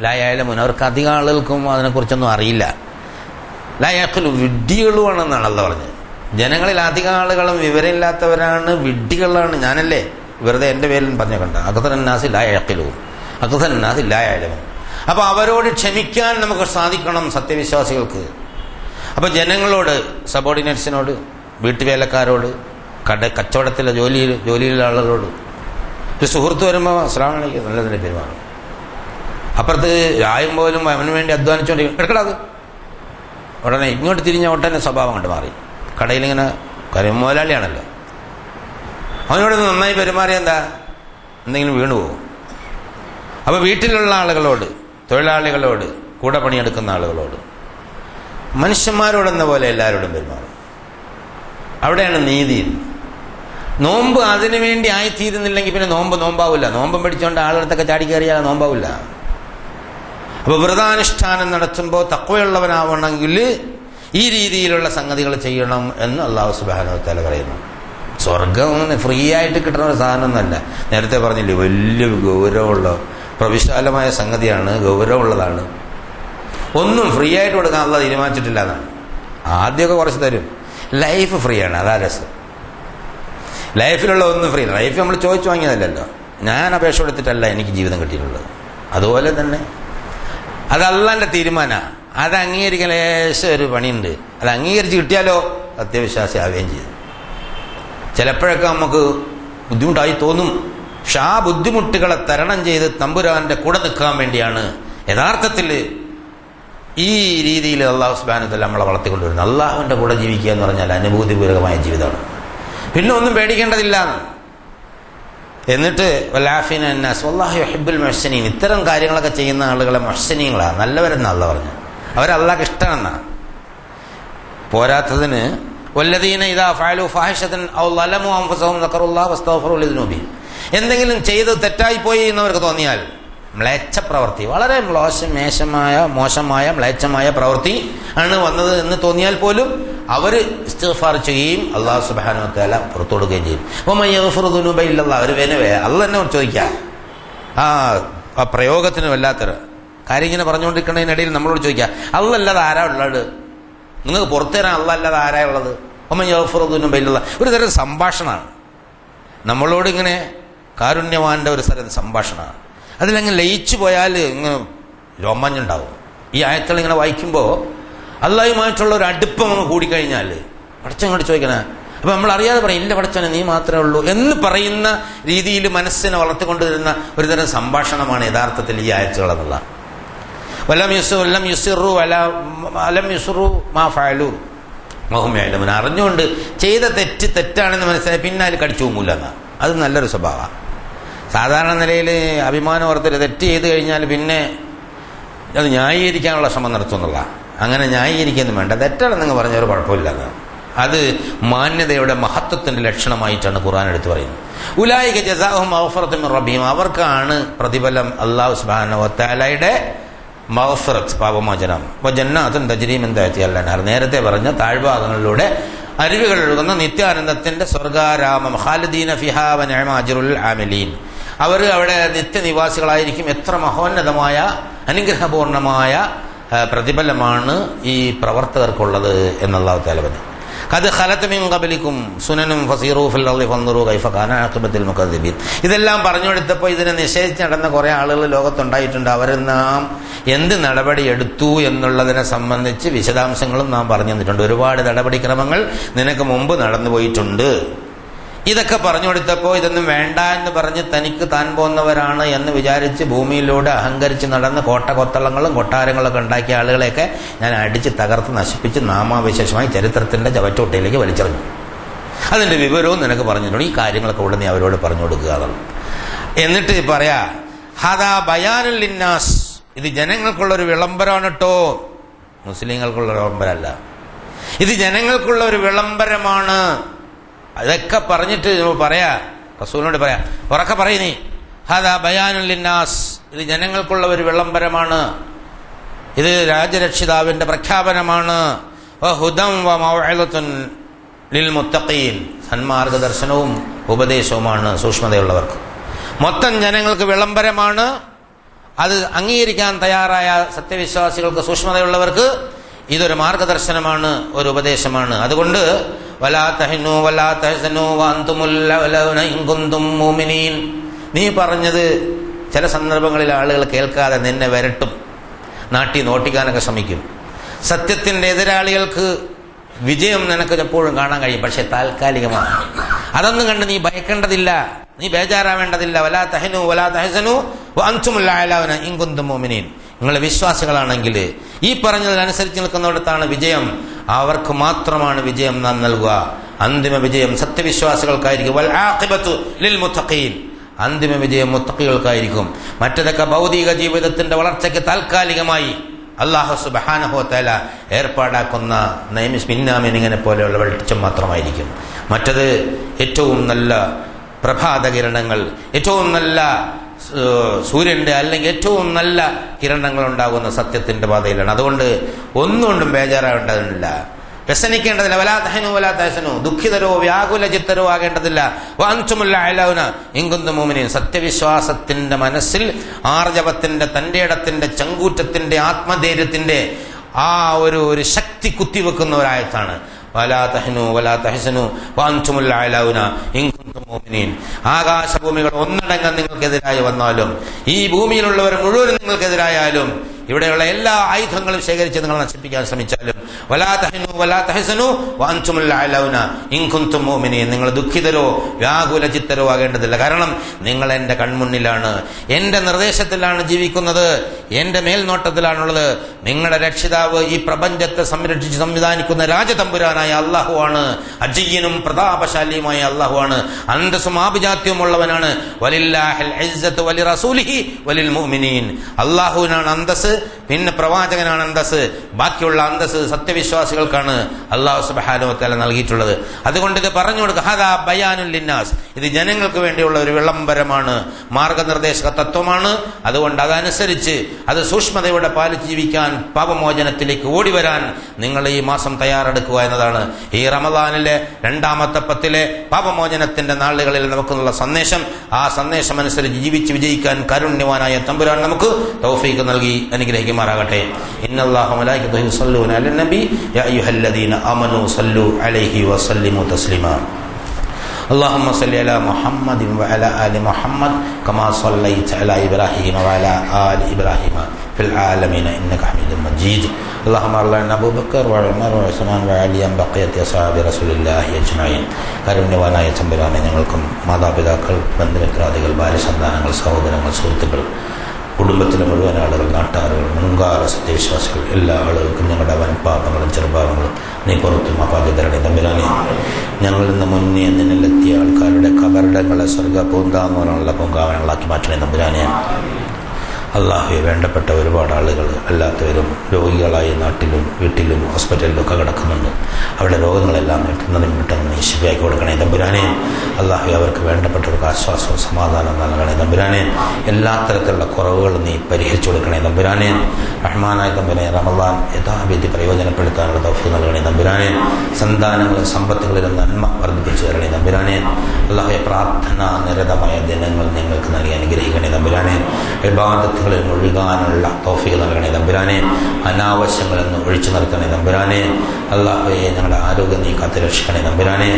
ലായാലും അവർക്ക് അധികം ആളുകൾക്കും അതിനെക്കുറിച്ചൊന്നും അറിയില്ല. ലായാക്കലും വിഡ്ഢികളുമാണെന്നാണ് അല്ല പറഞ്ഞത്. ജനങ്ങളിൽ അധികം ആളുകളും വിവരമില്ലാത്തവരാണ്, വിഡ്ഢികളാണ്. ഞാനല്ലേ വെറുതെ എൻ്റെ പേരിൽ പറഞ്ഞു കണ്ട അക്തറന്നാസി ലായാക്കലും അക്തറന്നാസി ലായാലും. അപ്പോൾ അവരോട് ക്ഷമിക്കാൻ നമുക്ക് സാധിക്കണം സത്യവിശ്വാസികൾക്ക്. അപ്പോൾ ജനങ്ങളോട്, സബോർഡിനേറ്റ്സിനോട്, വീട്ടുവേലക്കാരോട്, കച്ചവടത്തിലെ ജോലിയിലുള്ള ആളുകളോട്, ഒരു സുഹൃത്ത് വരുമ്പോൾ അസ്സലാമു അലൈക്കും നല്ലതിൻ്റെ പെരുമാറും. അപ്പുറത്ത് രായും പോലും അവന് വേണ്ടി അധ്വാനിച്ചുകൊണ്ടിരിക്കും, എടുക്കടാത് ഉടനെ ഇങ്ങോട്ട് തിരിഞ്ഞ ഒട്ടന്നെ സ്വഭാവം കണ്ട് മാറി. കടയിലിങ്ങനെ മുതലാളിയാണല്ലോ, അവനോട് നന്നായി പെരുമാറിയ എന്താ എന്തെങ്കിലും വീണു പോകും. അപ്പോൾ വീട്ടിലുള്ള ആളുകളോട്, തൊഴിലാളികളോട്, കൂടെ പണിയെടുക്കുന്ന ആളുകളോട്, മനുഷ്യന്മാരോടെന്ന പോലെ എല്ലാവരോടും പെരുമാറും. അവിടെയാണ് നീതി. നോമ്പ് അതിനു വേണ്ടി ആയിത്തീരുന്നില്ലെങ്കിൽ പിന്നെ നോമ്പാവില്ല. നോമ്പും പിടിച്ചുകൊണ്ട് ആളുകളത്തൊക്കെ ചാടിക്കയറിയാൽ നോമ്പാവില്ല. അപ്പോൾ വ്രതാനുഷ്ഠാനം നടത്തുമ്പോൾ തഖ്വയുള്ളവനാവണമെങ്കിൽ ഈ രീതിയിലുള്ള സംഗതികൾ ചെയ്യണം എന്ന് അല്ലാഹു സുബ്ഹാനഹു വ തആല പറയുന്നു. സ്വർഗം ഫ്രീ ആയിട്ട് കിട്ടുന്ന ഒരു സാധനമൊന്നുമല്ല. നേരത്തെ പറഞ്ഞില്ലേ, വലിയ ഗൗരവമുള്ള പ്രവിശാലമായ സംഗതിയാണ്, ഗൗരവമുള്ളതാണ്. ഒന്നും ഫ്രീ ആയിട്ട് കൊടുക്കാൻ അല്ലാഹു തീരുമാനിച്ചിട്ടില്ല എന്നാണ്. ആദ്യമൊക്കെ കുറച്ച് തരും. ലൈഫ് ഫ്രീ ആണ്, അതാ രസം. ലൈഫിലുള്ള ഒന്നും ഫ്രീ. ലൈഫ് നമ്മൾ ചോദിച്ചു വാങ്ങിയതല്ലല്ലോ. ഞാൻ അപേക്ഷ കൊടുത്തിട്ടല്ല എനിക്ക് ജീവിതം കിട്ടിയിട്ടുള്ളത്. അതുപോലെ തന്നെ അത് അള്ളാൻ്റെ തീരുമാനമാണ്. അത് അംഗീകരിക്കാൻ ലേശം ഒരു പണിയുണ്ട്. അത് അംഗീകരിച്ച് കിട്ടിയാലോ സത്യവിശ്വാസി ആവുകയും ചെയ്തു. ചിലപ്പോഴൊക്കെ നമുക്ക് ബുദ്ധിമുട്ടായി തോന്നും. പക്ഷെ ആ ബുദ്ധിമുട്ടുകളെ തരണം ചെയ്ത് തമ്പുരാൻ്റെ കൂടെ നിൽക്കാൻ വേണ്ടിയാണ് യഥാർത്ഥത്തിൽ ഈ രീതിയിൽ അല്ലാഹു സുബ്ഹാനഹു വ തആല നമ്മളെ വളർത്തിക്കൊണ്ടുവരുന്നത്. അള്ളാഹുവിൻ്റെ കൂടെ ജീവിക്കുക എന്ന് പറഞ്ഞാൽ അനുഭൂതിപൂർവകമായ ജീവിതമാണ്. പിന്നെ ഒന്നും പേടിക്കേണ്ടതില്ല. എന്നിട്ട് വലാഫിന അന്നാസ് വല്ലാഹു യുഹിബ്ബുൽ മുഹ്സിനീൻ. ഇത്തരം കാര്യങ്ങളൊക്കെ ചെയ്യുന്ന ആളുകളെ മുഹ്സിനീങ്ങളാണ്, നല്ലവരെന്നാണ് അല്ലാഹു പറഞ്ഞത്. അവരല്ലാഹുക്ക് ഇഷ്ടമെന്നാണ്. പോരാത്തതിന് വല്ലദീന ഇദാ ഫഅലു ഫാഹിഷതൻ ഔ ളലമു അൻഫുസഹും ദക്കറുല്ലാഹ വസ്തഗ്ഫറു ലിദുനൂബിഹിം. എന്തെങ്കിലും ചെയ്ത് തെറ്റായിപ്പോയി എന്നവർക്ക് തോന്നിയാൽ, മ്ലേച്ഛ പ്രവൃത്തി, വളരെ മോശമായ മ്ലേച്ഛമായ പ്രവൃത്തി ആണ് വന്നത് എന്ന് തോന്നിയാൽ പോലും അവർ ഇസ്തിഗ്ഫാർ ചെയ്യുകയും അല്ലാഹു സുബ്ഹാനഹു വ തആല പുറത്തു കൊടുക്കുകയും ചെയ്യും. വമൻ യഗ്ഫിറു ദുനൂബ ഇല്ലല്ലാഹ്. അവർ അല്ലാഹ് തന്നെ ചോദിക്കാം. ആ പ്രയോഗത്തിന് വല്ലാത്തൊരു കാര്യം ഇങ്ങനെ പറഞ്ഞുകൊണ്ടിരിക്കുന്നതിനിടയിൽ നമ്മളോട് ചോദിക്കുക, അല്ലാഹ് അല്ലാതെ ആരാ ഉള്ളത്? നിങ്ങൾക്ക് പുറത്തു തരാൻ അല്ലാഹ് അല്ലാതെ ആരാ ഉള്ളത്? വമൻ യഗ്ഫിറു ദുനൂബ ഇല്ലല്ലാഹ്. ഒരു തരം സംഭാഷണമാണ് നമ്മളോട്, ഇങ്ങനെ കാരുണ്യവാന്റെ ഒരു തരം സംഭാഷണമാണ്. അതിലങ്ങ് ലയിച്ചു പോയാൽ ഇങ്ങ് രോമാഞ്ചുണ്ടാവും. ഈ ആയത്തുകൾ ഇങ്ങനെ വായിക്കുമ്പോൾ അള്ളാഹുമായിട്ടുള്ള ഒരു അടുപ്പം അങ്ങ് കൂടിക്കഴിഞ്ഞാൽ പടച്ചങ്ങോട്ട് ചോദിക്കണേ. അപ്പം നമ്മൾ അറിയാതെ പറയും, ഇല്ല പടച്ചനെ നീ മാത്രമേ ഉള്ളൂ എന്ന് പറയുന്ന രീതിയിൽ മനസ്സിനെ വളർത്തിക്കൊണ്ടുവരുന്ന ഒരു തരം സംഭാഷണമാണ് യഥാർത്ഥത്തിൽ ഈ ആയത്തുകൾ എന്നുള്ള. അറിഞ്ഞുകൊണ്ട് ചെയ്ത തെറ്റാണെന്ന് മനസ്സിലായി പിന്നെ അതിൽ കടിച്ചു പോകില്ല എന്നാണ്. അത് നല്ലൊരു സ്വഭാവമാണ്. സാധാരണ നിലയിൽ അഭിമാനം ഓർത്തിട്ട് തെറ്റ് ചെയ്ത് കഴിഞ്ഞാൽ പിന്നെ അത് ന്യായീകരിക്കാനുള്ള ശ്രമം നടത്തുന്നുള്ള. അങ്ങനെ ന്യായീകരിക്കൊന്നും വേണ്ട, തെറ്റാണെന്നങ്ങ് പറഞ്ഞൊരു കുഴപ്പമില്ല. അത് മാന്യതയുടെ മഹത്വത്തിൻ്റെ ലക്ഷണമായിട്ടാണ് ഖുർആൻ എടുത്തു പറയുന്നത്. ഉലായിക ജസാഉഹും മഗ്ഫിറത്തും മിർ റബ്ബിഹിം. അവർക്കാണ് പ്രതിഫലം അല്ലാഹു സുബ്ഹാനഹു വ തആലയുടെ മഗ്ഫിറത്ത്, പാപമോചനം. വജന്നാത്തുൻ തജ്രി മിൻ തഹ്തിഹാൽ അൻഹാർ. നേരത്തെ പറഞ്ഞ താഴ്ഭാഗങ്ങളിലൂടെ അരുവികൾ ഒഴുകുന്ന നിത്യാനന്ദത്തിൻ്റെ സ്വർഗാരാമം. ഖാലിദീന ഫിഹാ വ നിഅമ അജ്റുൽ ആമിലീൻ. അവർ അവിടെ നിത്യനിവാസികളായിരിക്കും. എത്ര മഹോന്നതമായ അനുഗ്രഹപൂർണമായ പ്രതിഫലമാണ് ഈ പ്രവർത്തകർക്കുള്ളത് എന്ന് അല്ലാഹു തആല പറഞ്ഞു. ഖദ് ഖലത് മിൻ ഖബ്ലികും സുനനും ഫസീറൂ ഫിൽ അർളി ഫൻദുറൂ കൈഫ കാന ആഖിബത്തുൽ മുകദ്ദിബീൻ. ഇതെല്ലാം പറഞ്ഞു കൊടുത്തപ്പോൾ ഇതിനെ നിഷേധിച്ച് നടന്ന കുറേ ആളുകൾ ലോകത്തുണ്ടായിട്ടുണ്ട്. അവരിൽ നാം എന്ത് നടപടി എടുത്തു എന്നുള്ളതിനെ സംബന്ധിച്ച് വിശദാംശങ്ങളും നാം പറഞ്ഞു തന്നിട്ടുണ്ട്. ഒരുപാട് നടപടിക്രമങ്ങൾ നിനക്ക് മുമ്പ് നടന്നു പോയിട്ടുണ്ട്. ഇതൊക്കെ പറഞ്ഞു കൊടുത്തപ്പോൾ ഇതൊന്നും വേണ്ട എന്ന് പറഞ്ഞ് തനിക്ക് താൻ പോന്നവരാണ് എന്ന് വിചാരിച്ച് ഭൂമിയിലൂടെ അഹങ്കരിച്ച് നടന്ന് കോട്ടകൊത്തളങ്ങളും കൊട്ടാരങ്ങളൊക്കെ ഉണ്ടാക്കിയ ആളുകളെയൊക്കെ ഞാൻ അടിച്ച് തകർത്ത് നശിപ്പിച്ച് നാമാവിശേഷമായി ചരിത്രത്തിൻ്റെ ചവറ്റോട്ടയിലേക്ക് വലിച്ചെറിഞ്ഞു. അതിൻ്റെ വിവരവും നിനക്ക് പറഞ്ഞിട്ടുണ്ട്. ഈ കാര്യങ്ങളൊക്കെ ഉടനെ നീ അവരോട് പറഞ്ഞു കൊടുക്കുക എന്നുള്ളത്. എന്നിട്ട് പറയാ ഹദാ ബയാനുൽ ലിന്നാസ്, ഇത് ജനങ്ങൾക്കുള്ളൊരു വിളംബരമാണ് കേട്ടോ, മുസ്ലിങ്ങൾക്കുള്ള വിളംബരമല്ല. ഇത് ജനങ്ങൾക്കുള്ള ഒരു വിളംബരമാണ്. അതൊക്കെ പറഞ്ഞിട്ട് പറയാ, റസൂലിനോട് പറയാ, ഉറക്കെ പറയ് നീ, ഹദാ ബയാനുൽ ലിന്നാസ്, ഇത് ജനങ്ങൾക്കുള്ള ഒരു വിളംബരമാണ്, ഇത് രാജരക്ഷിതാവിന്റെ പ്രഖ്യാപനമാണ്. വഹുദം വമൗഇദത്തുൻ ലിൽ മുത്തഖീൻ, സന്മാർഗദർശനവും ഉപദേശവുമാണ് സൂക്ഷ്മതയുള്ളവർക്ക്. മൊത്തം ജനങ്ങൾക്ക് വിളംബരമാണ്. അത് അംഗീകരിക്കാൻ തയ്യാറായ സത്യവിശ്വാസികൾക്ക്, സൂക്ഷ്മതയുള്ളവർക്ക് ഇതൊരു മാർഗദർശനമാണ്, ഒരു ഉപദേശമാണ്. അതുകൊണ്ട് വലാ തഹിനു വലാ തഹ്സനു വഅൻതുമുൽ അലൗന ഇൻ കുൻതും മുഅ്മിനീൻ, നീ പറഞ്ഞത് ചില സന്ദർഭങ്ങളിൽ ആളുകൾ കേൾക്കാതെ നിന്നെ വരട്ടും, നാട്ടി നോട്ടിക്കാനൊക്കെ ശ്രമിക്കും. സത്യത്തിൻ്റെ എതിരാളികൾക്ക് വിജയം നിനക്ക് എപ്പോഴും കാണാൻ കഴിയും, പക്ഷെ താൽക്കാലികമാണ്. അതൊന്നും കണ്ട് നീ ഭയക്കേണ്ടതില്ല, നീ ബേജാറാവേണ്ടതില്ല. വലാ തഹിനു വലാ തഹ്സനു വഅൻതുമുൽ അലൗന ഇൻ കുൻതും മുഅ്മിനീൻ, നിങ്ങൾ വിശ്വാസികളാണെങ്കിൽ ഈ പറഞ്ഞതിനനുസരിച്ച് നിൽക്കുന്നിടത്താണ് വിജയം. അവർക്ക് മാത്രമാണ് വിജയം നാം നൽകുക. അന്തിമ വിജയം സത്യവിശ്വാസികൾക്കായിരിക്കും. വൽ ആഖിബത്തു ലിൽ മുത്തഖീൻ, അന്തിമ വിജയം മുത്തഖികൾക്കായിരിക്കും. മറ്റതൊക്കെ ഭൗതിക ജീവിതത്തിന്റെ വളർച്ചയ്ക്ക് താൽക്കാലികമായി അല്ലാഹു സുബ്ഹാനഹു വ തആല ഏർപ്പാടാക്കുന്ന മിന്നാമിനിങ്ങനെ പോലെയുള്ള വെളിച്ചം മാത്രമായിരിക്കും. മറ്റത് ഏറ്റവും നല്ല പ്രഭാതകിരണങ്ങൾ, ഏറ്റവും നല്ല സൂര്യന്റെ അല്ലെങ്കിൽ ഏറ്റവും നല്ല കിരണങ്ങൾ ഉണ്ടാകുന്ന സത്യത്തിന്റെ പാതയിലാണ്. അതുകൊണ്ട് ഒന്നുകൊണ്ടും ബേജാറാവേണ്ടതില്ല, വ്യസനിക്കേണ്ടതില്ല. വലാ തഹനു വലാ തഹ്സനു, ദുഃഖിതരോ വ്യാകുല ചിത്തരോ ആകേണ്ടതില്ല. വഅൻതുമുൽ അലൗന ഇൻ കുൻതും മുഅ്മിനീൻ, സത്യവിശ്വാസത്തിന്റെ മനസ്സിൽ ആർജവത്തിന്റെ, തന്റെ ഇടത്തിന്റെ, ചങ്കൂറ്റത്തിന്റെ, ആത്മധൈര്യത്തിന്റെ ആ ഒരു ശക്തി കുത്തിവെക്കുന്ന ഒരായത്താണ്. വലാ തഹ്നു വലാ തഹ്സനു വഅൻതുമുൽ അലൗന ഇൻ കുൻതും മുഅ്മിനീൻ. ആകാശഭൂമികൾ ഒന്നടങ്കം നിങ്ങൾക്കെതിരായി വന്നാലും, ഈ ഭൂമിയിലുള്ളവർ മുഴുവൻ നിങ്ങൾക്കെതിരായാലും, ഇവിടെയുള്ള എല്ലാ ആയുധങ്ങളും ശേഖരിച്ച് നിങ്ങൾ നശിപ്പിക്കാൻ ശ്രമിച്ചാലും, വലാ തഹ്നു വലാ തഹ്സനു വഅൻതുമുൽ അലൗന ഇൻ കുൻതും മുഅ്മിനീൻ, നിങ്ങൾ ദുഃഖിതരോ വ്യാകുല ചിത്തരോ ആകേണ്ടതില്ല. കാരണം നിങ്ങൾ എൻ്റെ കൺമുന്നിലാണ്, എൻ്റെ നിർദ്ദേശത്തിലാണ് ജീവിക്കുന്നത്, എൻ്റെ മേൽനോട്ടത്തിലാണുള്ളത്. നിങ്ങളുടെ രക്ഷിതാവ് ഈ പ്രപഞ്ചത്തെ സംരക്ഷിച്ച് സംവിധാനിക്കുന്ന രാജതമ്പുരാനായ അല്ലാഹുവാണ്. അജയ്യനും പ്രതാപശാലിയുമായ അല്ലാഹുവാണ്. അന്തസ്സും ആഭിജാത്യമുള്ളവനാണ്. വലില്ലാഹിൽ ഇസ്സത്തു വലിറസൂലിഹി വലിൽ മുഅ്മിനീൻ, അല്ലാഹുവിനാണ് അന്തസ്, പിന്നെ പ്രവാചകനാണ് അന്തസ്, ബാക്കിയുള്ള അന്തസ് സത്യവിശ്വാസികൾക്കാണ് അല്ലാഹു സുബ്ഹാനഹു വ തആല നൽകിയിട്ടുള്ളത്. അതുകൊണ്ട് ഇത് പറഞ്ഞു കൊടുക്കുക, ഹദാ ബയാനുൽ ലിന്നാസ്, ഇത് ജനങ്ങൾക്ക് വേണ്ടിയുള്ള ഒരു വിളംബരമാണ്, മാർഗനിർദ്ദേശക തത്വമാണ്. അതുകൊണ്ട് അതനുസരിച്ച് അത് സൂക്ഷ്മതയോടെ പാലിച്ച് ജീവിക്കാൻ, പാപമോചനത്തിലേക്ക് ഓടി വരാൻ നിങ്ങൾ ഈ മാസം തയ്യാറെടുക്കുക എന്നതാണ് ഈ റമദാനിലെ 2ാമത്തെ 10ലെ പാപമോചനത്തിന്റെ നാളുകളിൽ നമുക്കുള്ള സന്ദേശം. ആ സന്ദേശം അനുസരിച്ച് ജീവിച്ച് വിജയിക്കാൻ കാരുണ്യവാനായ തമ്പുരാൻ നമുക്ക് തൗഫീഖ് നൽകി അനുഗ്രഹിക്കുമാറാകട്ടെ. ഇന്നല്ലാഹു മലായികതുഹു യുസല്ലൂന അലൻ നബി യാ അയ്യുഹല്ലദീന ആമനൂ സല്ലു അലൈഹി വസല്ലിമു തസ്ലീമാ. اللهم صل على محمد وعلى آل محمد كما صليت على إبراهيم وعلى آل إبراهيم في العالمين إنك حميد مجيد. اللهم أرنا أبو بكر وعمر وعثمان وعلي بقية أصحاب رسول الله أجمعين. കാരുണ്യവാനായ തമ്പുരാനെ, ഞങ്ങൾക്കും മാതാപിതാക്കൾ, ബന്ധുമിത്രാദികൾ, ഭാര്യസന്താനങ്ങൾ, സഹോദരങ്ങൾ, സുഹൃത്തുക്കൾ, കുടുംബത്തിലെ മുഴുവൻ ആളുകൾ, നാട്ടാളുകൾ, മുൻകാല സത്യവിശ്വാസികൾ, എല്ലാ ആളുകൾക്കും ഞങ്ങളുടെ വൻപാപങ്ങളും ചെറുപാപങ്ങളും നീ പുറത്തും അപാകതരണേ തമ്പുരാനെ. ഞങ്ങളിൽ നിന്ന് മുന്നേ നിന്നിലെത്തിയ ആൾക്കാരുടെ കബറിടങ്ങളെ സ്വർഗ പൂന്താങ്ങുവാനുള്ള പൂങ്കാവനങ്ങളാക്കി മാറ്റണേ തമ്പുരാനെ. അള്ളാഹുവെ, വേണ്ടപ്പെട്ട ഒരുപാട് ആളുകൾ അല്ലാത്തവരും രോഗികളായി നാട്ടിലും വീട്ടിലും ഹോസ്പിറ്റലിലും ഒക്കെ കിടക്കുന്നുണ്ട്. അവരുടെ രോഗങ്ങളെല്ലാം പെട്ടെന്ന് നീ ശരിയാക്കി കൊടുക്കണേ തമ്പുരാനെ. അള്ളാഹു അവർക്ക് വേണ്ടപ്പെട്ടവർക്ക് ആശ്വാസവും സമാധാനം നൽകണേ തമ്പുരാനെ. എല്ലാ തരത്തിലുള്ള കുറവുകളും നീ പരിഹരിച്ചു കൊടുക്കണേ തമ്പുരാനെ. റഹ്മാനായ തമ്പുരാനെ, റമദാൻ യഥാവിധി പ്രയോജനപ്പെടുത്താനുള്ള തൗഫീഖ് നൽകണേ തമ്പുരാനെ. സന്താനങ്ങളും സമ്പത്തുകളിലും നന്മ വർദ്ധിപ്പിച്ചു തരണേ തമ്പുരാനെ. അള്ളാഹുവെ, പ്രാർത്ഥന നിരതമായ ദിനങ്ങൾ ഞങ്ങൾക്ക് നൽകി അനുഗ്രഹിക്കണേ തമ്പുരാനെ. ഇബാദത്ത് വിവാദത്തുകളിൽ മുഴുകാനുള്ള തൗഫീഖ് നൽകണേ തമ്പുരാനെ. അനാവശ്യങ്ങളിൽ നിന്ന് ഒഴിച്ചു നിർത്തണേ തമ്പുരാനെ. അല്ലാഹുവേ, ഞങ്ങളുടെ ആരോഗ്യം നീ കാത്തു രക്ഷിക്കണേ തമ്പുരാനെ.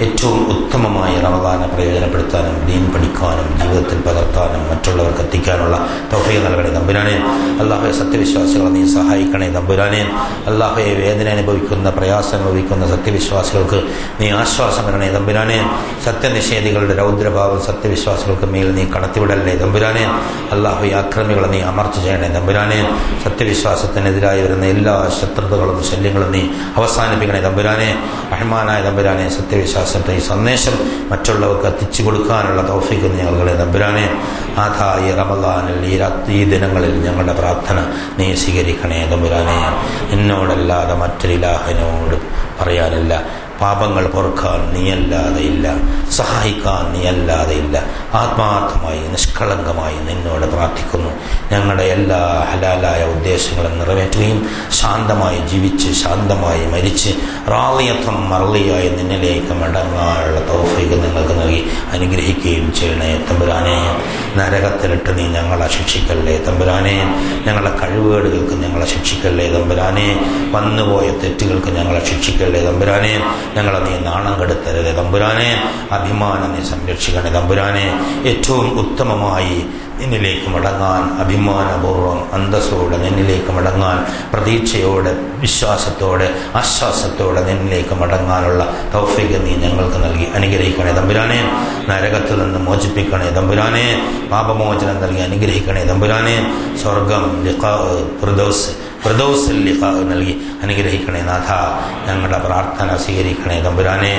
ഏറ്റവും ഉത്തമമായി റമദാനെ പ്രയോജനപ്പെടുത്താനും ദീൻ പഠിക്കാനും ജീവിതത്തിൽ പകർത്താനും മറ്റുള്ളവർക്ക് എത്തിക്കാനുള്ള തൗഫീഖ് നൽകണേ തമ്പുരാനെ. അല്ലാഹുവേ, സത്യവിശ്വാസികളെ നീ സഹായിക്കണേ തമ്പുരാനെ. അല്ലാഹുവേ, വേദന അനുഭവിക്കുന്ന പ്രയാസം അനുഭവിക്കുന്ന സത്യവിശ്വാസികൾക്ക് നീ ആശ്വാസം വരണേ തമ്പുരാനെ. സത്യനിഷേധികളുടെ രൗദ്രഭാവം സത്യവിശ്വാസികൾക്ക് മേൽ നീ കടത്തിവിടല്ലേ തമ്പുരാനെ. അല്ലാഹുവേ, അക്രമികളെ നീ അമർച്ച ചെയ്യണേ തമ്പുരാനെ. സത്യവിശ്വാസത്തിനെതിരായി വരുന്ന എല്ലാ ശത്രുതകളും ശല്യങ്ങളും നീ അവസാനിപ്പിക്കണേ തമ്പുരാനെ. റഹ്മാനായ തമ്പുരാനെ, സത്യവിശ്വാസത്തെ ഈ സന്ദേശം മറ്റുള്ളവർക്ക് എത്തിച്ചു കൊടുക്കാനുള്ള തൗഫീഖ് നീ നൽകണേ തമ്പുരാനെ. ഈ റമദാനിൽ ഈ ദിനങ്ങളിൽ ഞങ്ങളുടെ പ്രാർത്ഥന നീ സ്വീകരിക്കണേ തമ്പുരാനെ. എന്നോടല്ലാതെ മറ്റൊരു ഇലാഹിനോട് പറയാനില്ല. പാപങ്ങൾ പൊറുക്കാൻ നീയല്ലാതെ ഇല്ല, സഹായിക്കാൻ നീയല്ലാതെ ഇല്ല. ആത്മാർത്ഥമായി നിഷ്കളങ്കമായി നിന്നോട് പ്രാർത്ഥിക്കുന്നു. ഞങ്ങളുടെ എല്ലാ ഹലാലായ ഉദ്ദേശങ്ങളും നിറവേറ്റുകയും ശാന്തമായി ജീവിച്ച് ശാന്തമായി മരിച്ച് റാളിയത്വം മറളിയായി നിന്നിലേക്ക് മടങ്ങാനുള്ള തൗഫീഖ് നിങ്ങൾക്ക് നൽകി അനുഗ്രഹിക്കുകയും ചെയ്യണേ തമ്പുരാനെ. നരകത്തിലിട്ട് നീ ഞങ്ങളെ ശിക്ഷിക്കല്ലേ തമ്പുരാനെ. ഞങ്ങളുടെ കഴിവുകേടുകൾക്ക് ഞങ്ങളെ ശിക്ഷിക്കല്ലേ തമ്പുരാനെ. വന്നുപോയ തെറ്റുകൾക്ക് ഞങ്ങളെ ശിക്ഷിക്കല്ലേ തമ്പുരാനെ. ഞങ്ങളെ നീ നാണം കെടുത്തരുതേ തമ്പുരാനെ. അഭിമാനം നീ സംരക്ഷിക്കണേ തമ്പുരാനെ. ഏറ്റവും ഉത്തമമായി നിന്നിലേക്ക് മടങ്ങാൻ, അഭിമാനപൂർവ്വം അന്തസ്സോടെ നിന്നിലേക്ക് മടങ്ങാൻ, പ്രതീക്ഷയോടെ വിശ്വാസത്തോടെ ആശ്വാസത്തോടെ നിന്നിലേക്ക് മടങ്ങാനുള്ള തൗഫീഖ് നീ ഞങ്ങൾക്ക് നൽകി അനുഗ്രഹിക്കണേ തമ്പുരാനെ. നരകത്തിൽ നിന്ന് മോചിപ്പിക്കണേ തമ്പുരാനെ. പാപമോചനം നൽകി അനുഗ്രഹിക്കണേ തമ്പുരാനെ. സ്വർഗം ഫിർദൗസിൽ ലിഖാ നൽകി അനുഗ്രഹിക്കണേ നാഥ. ഞങ്ങളുടെ പ്രാർത്ഥന സ്വീകരിക്കണേ തമ്പുരാനെ.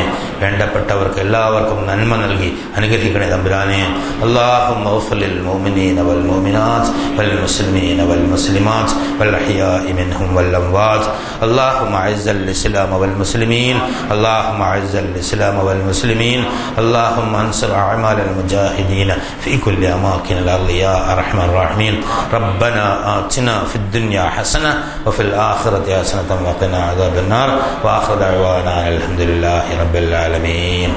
വേണ്ടപ്പെട്ടവർക്ക് എല്ലാവർക്കും നന്മ നൽകി അനുഗ്രഹിക്കണേ തമ്പുരാനെ. അല്ലാഹുമ്മ ഗ്ഫിർ ലിൽ മുഅ്മിനീന വൽ മുഅ്മിനാത്ത് വൽ മുസ്ലിമീന വൽ മുസ്ലിമാത്ത് വൽ അഹ്യാഇ മിൻഹും വൽ അംവാത്ത്. അല്ലാഹുമ്മ അഇസ്സൽ ഇസ്ലാമ വൽ മുസ്ലിമീൻ. അല്ലാഹുമ്മ അഇസ്സൽ ഇസ്ലാമ വൽ മുസ്ലിമീൻ. അല്ലാഹുമ്മ അൻസുർ അഅമാലൽ മുജാഹിദീന ഫീ കുല്ലി അമാകിനിൽ അർളി യാ അർഹമർ റഹീമീൻ. റബ്ബനാ ആതിനാ ഫിദ് ദുനിയാ ഹസന وفي الآخرة حسنة وقنا عذاب النار وآخر دعوانا الحمد لله رب العالمين.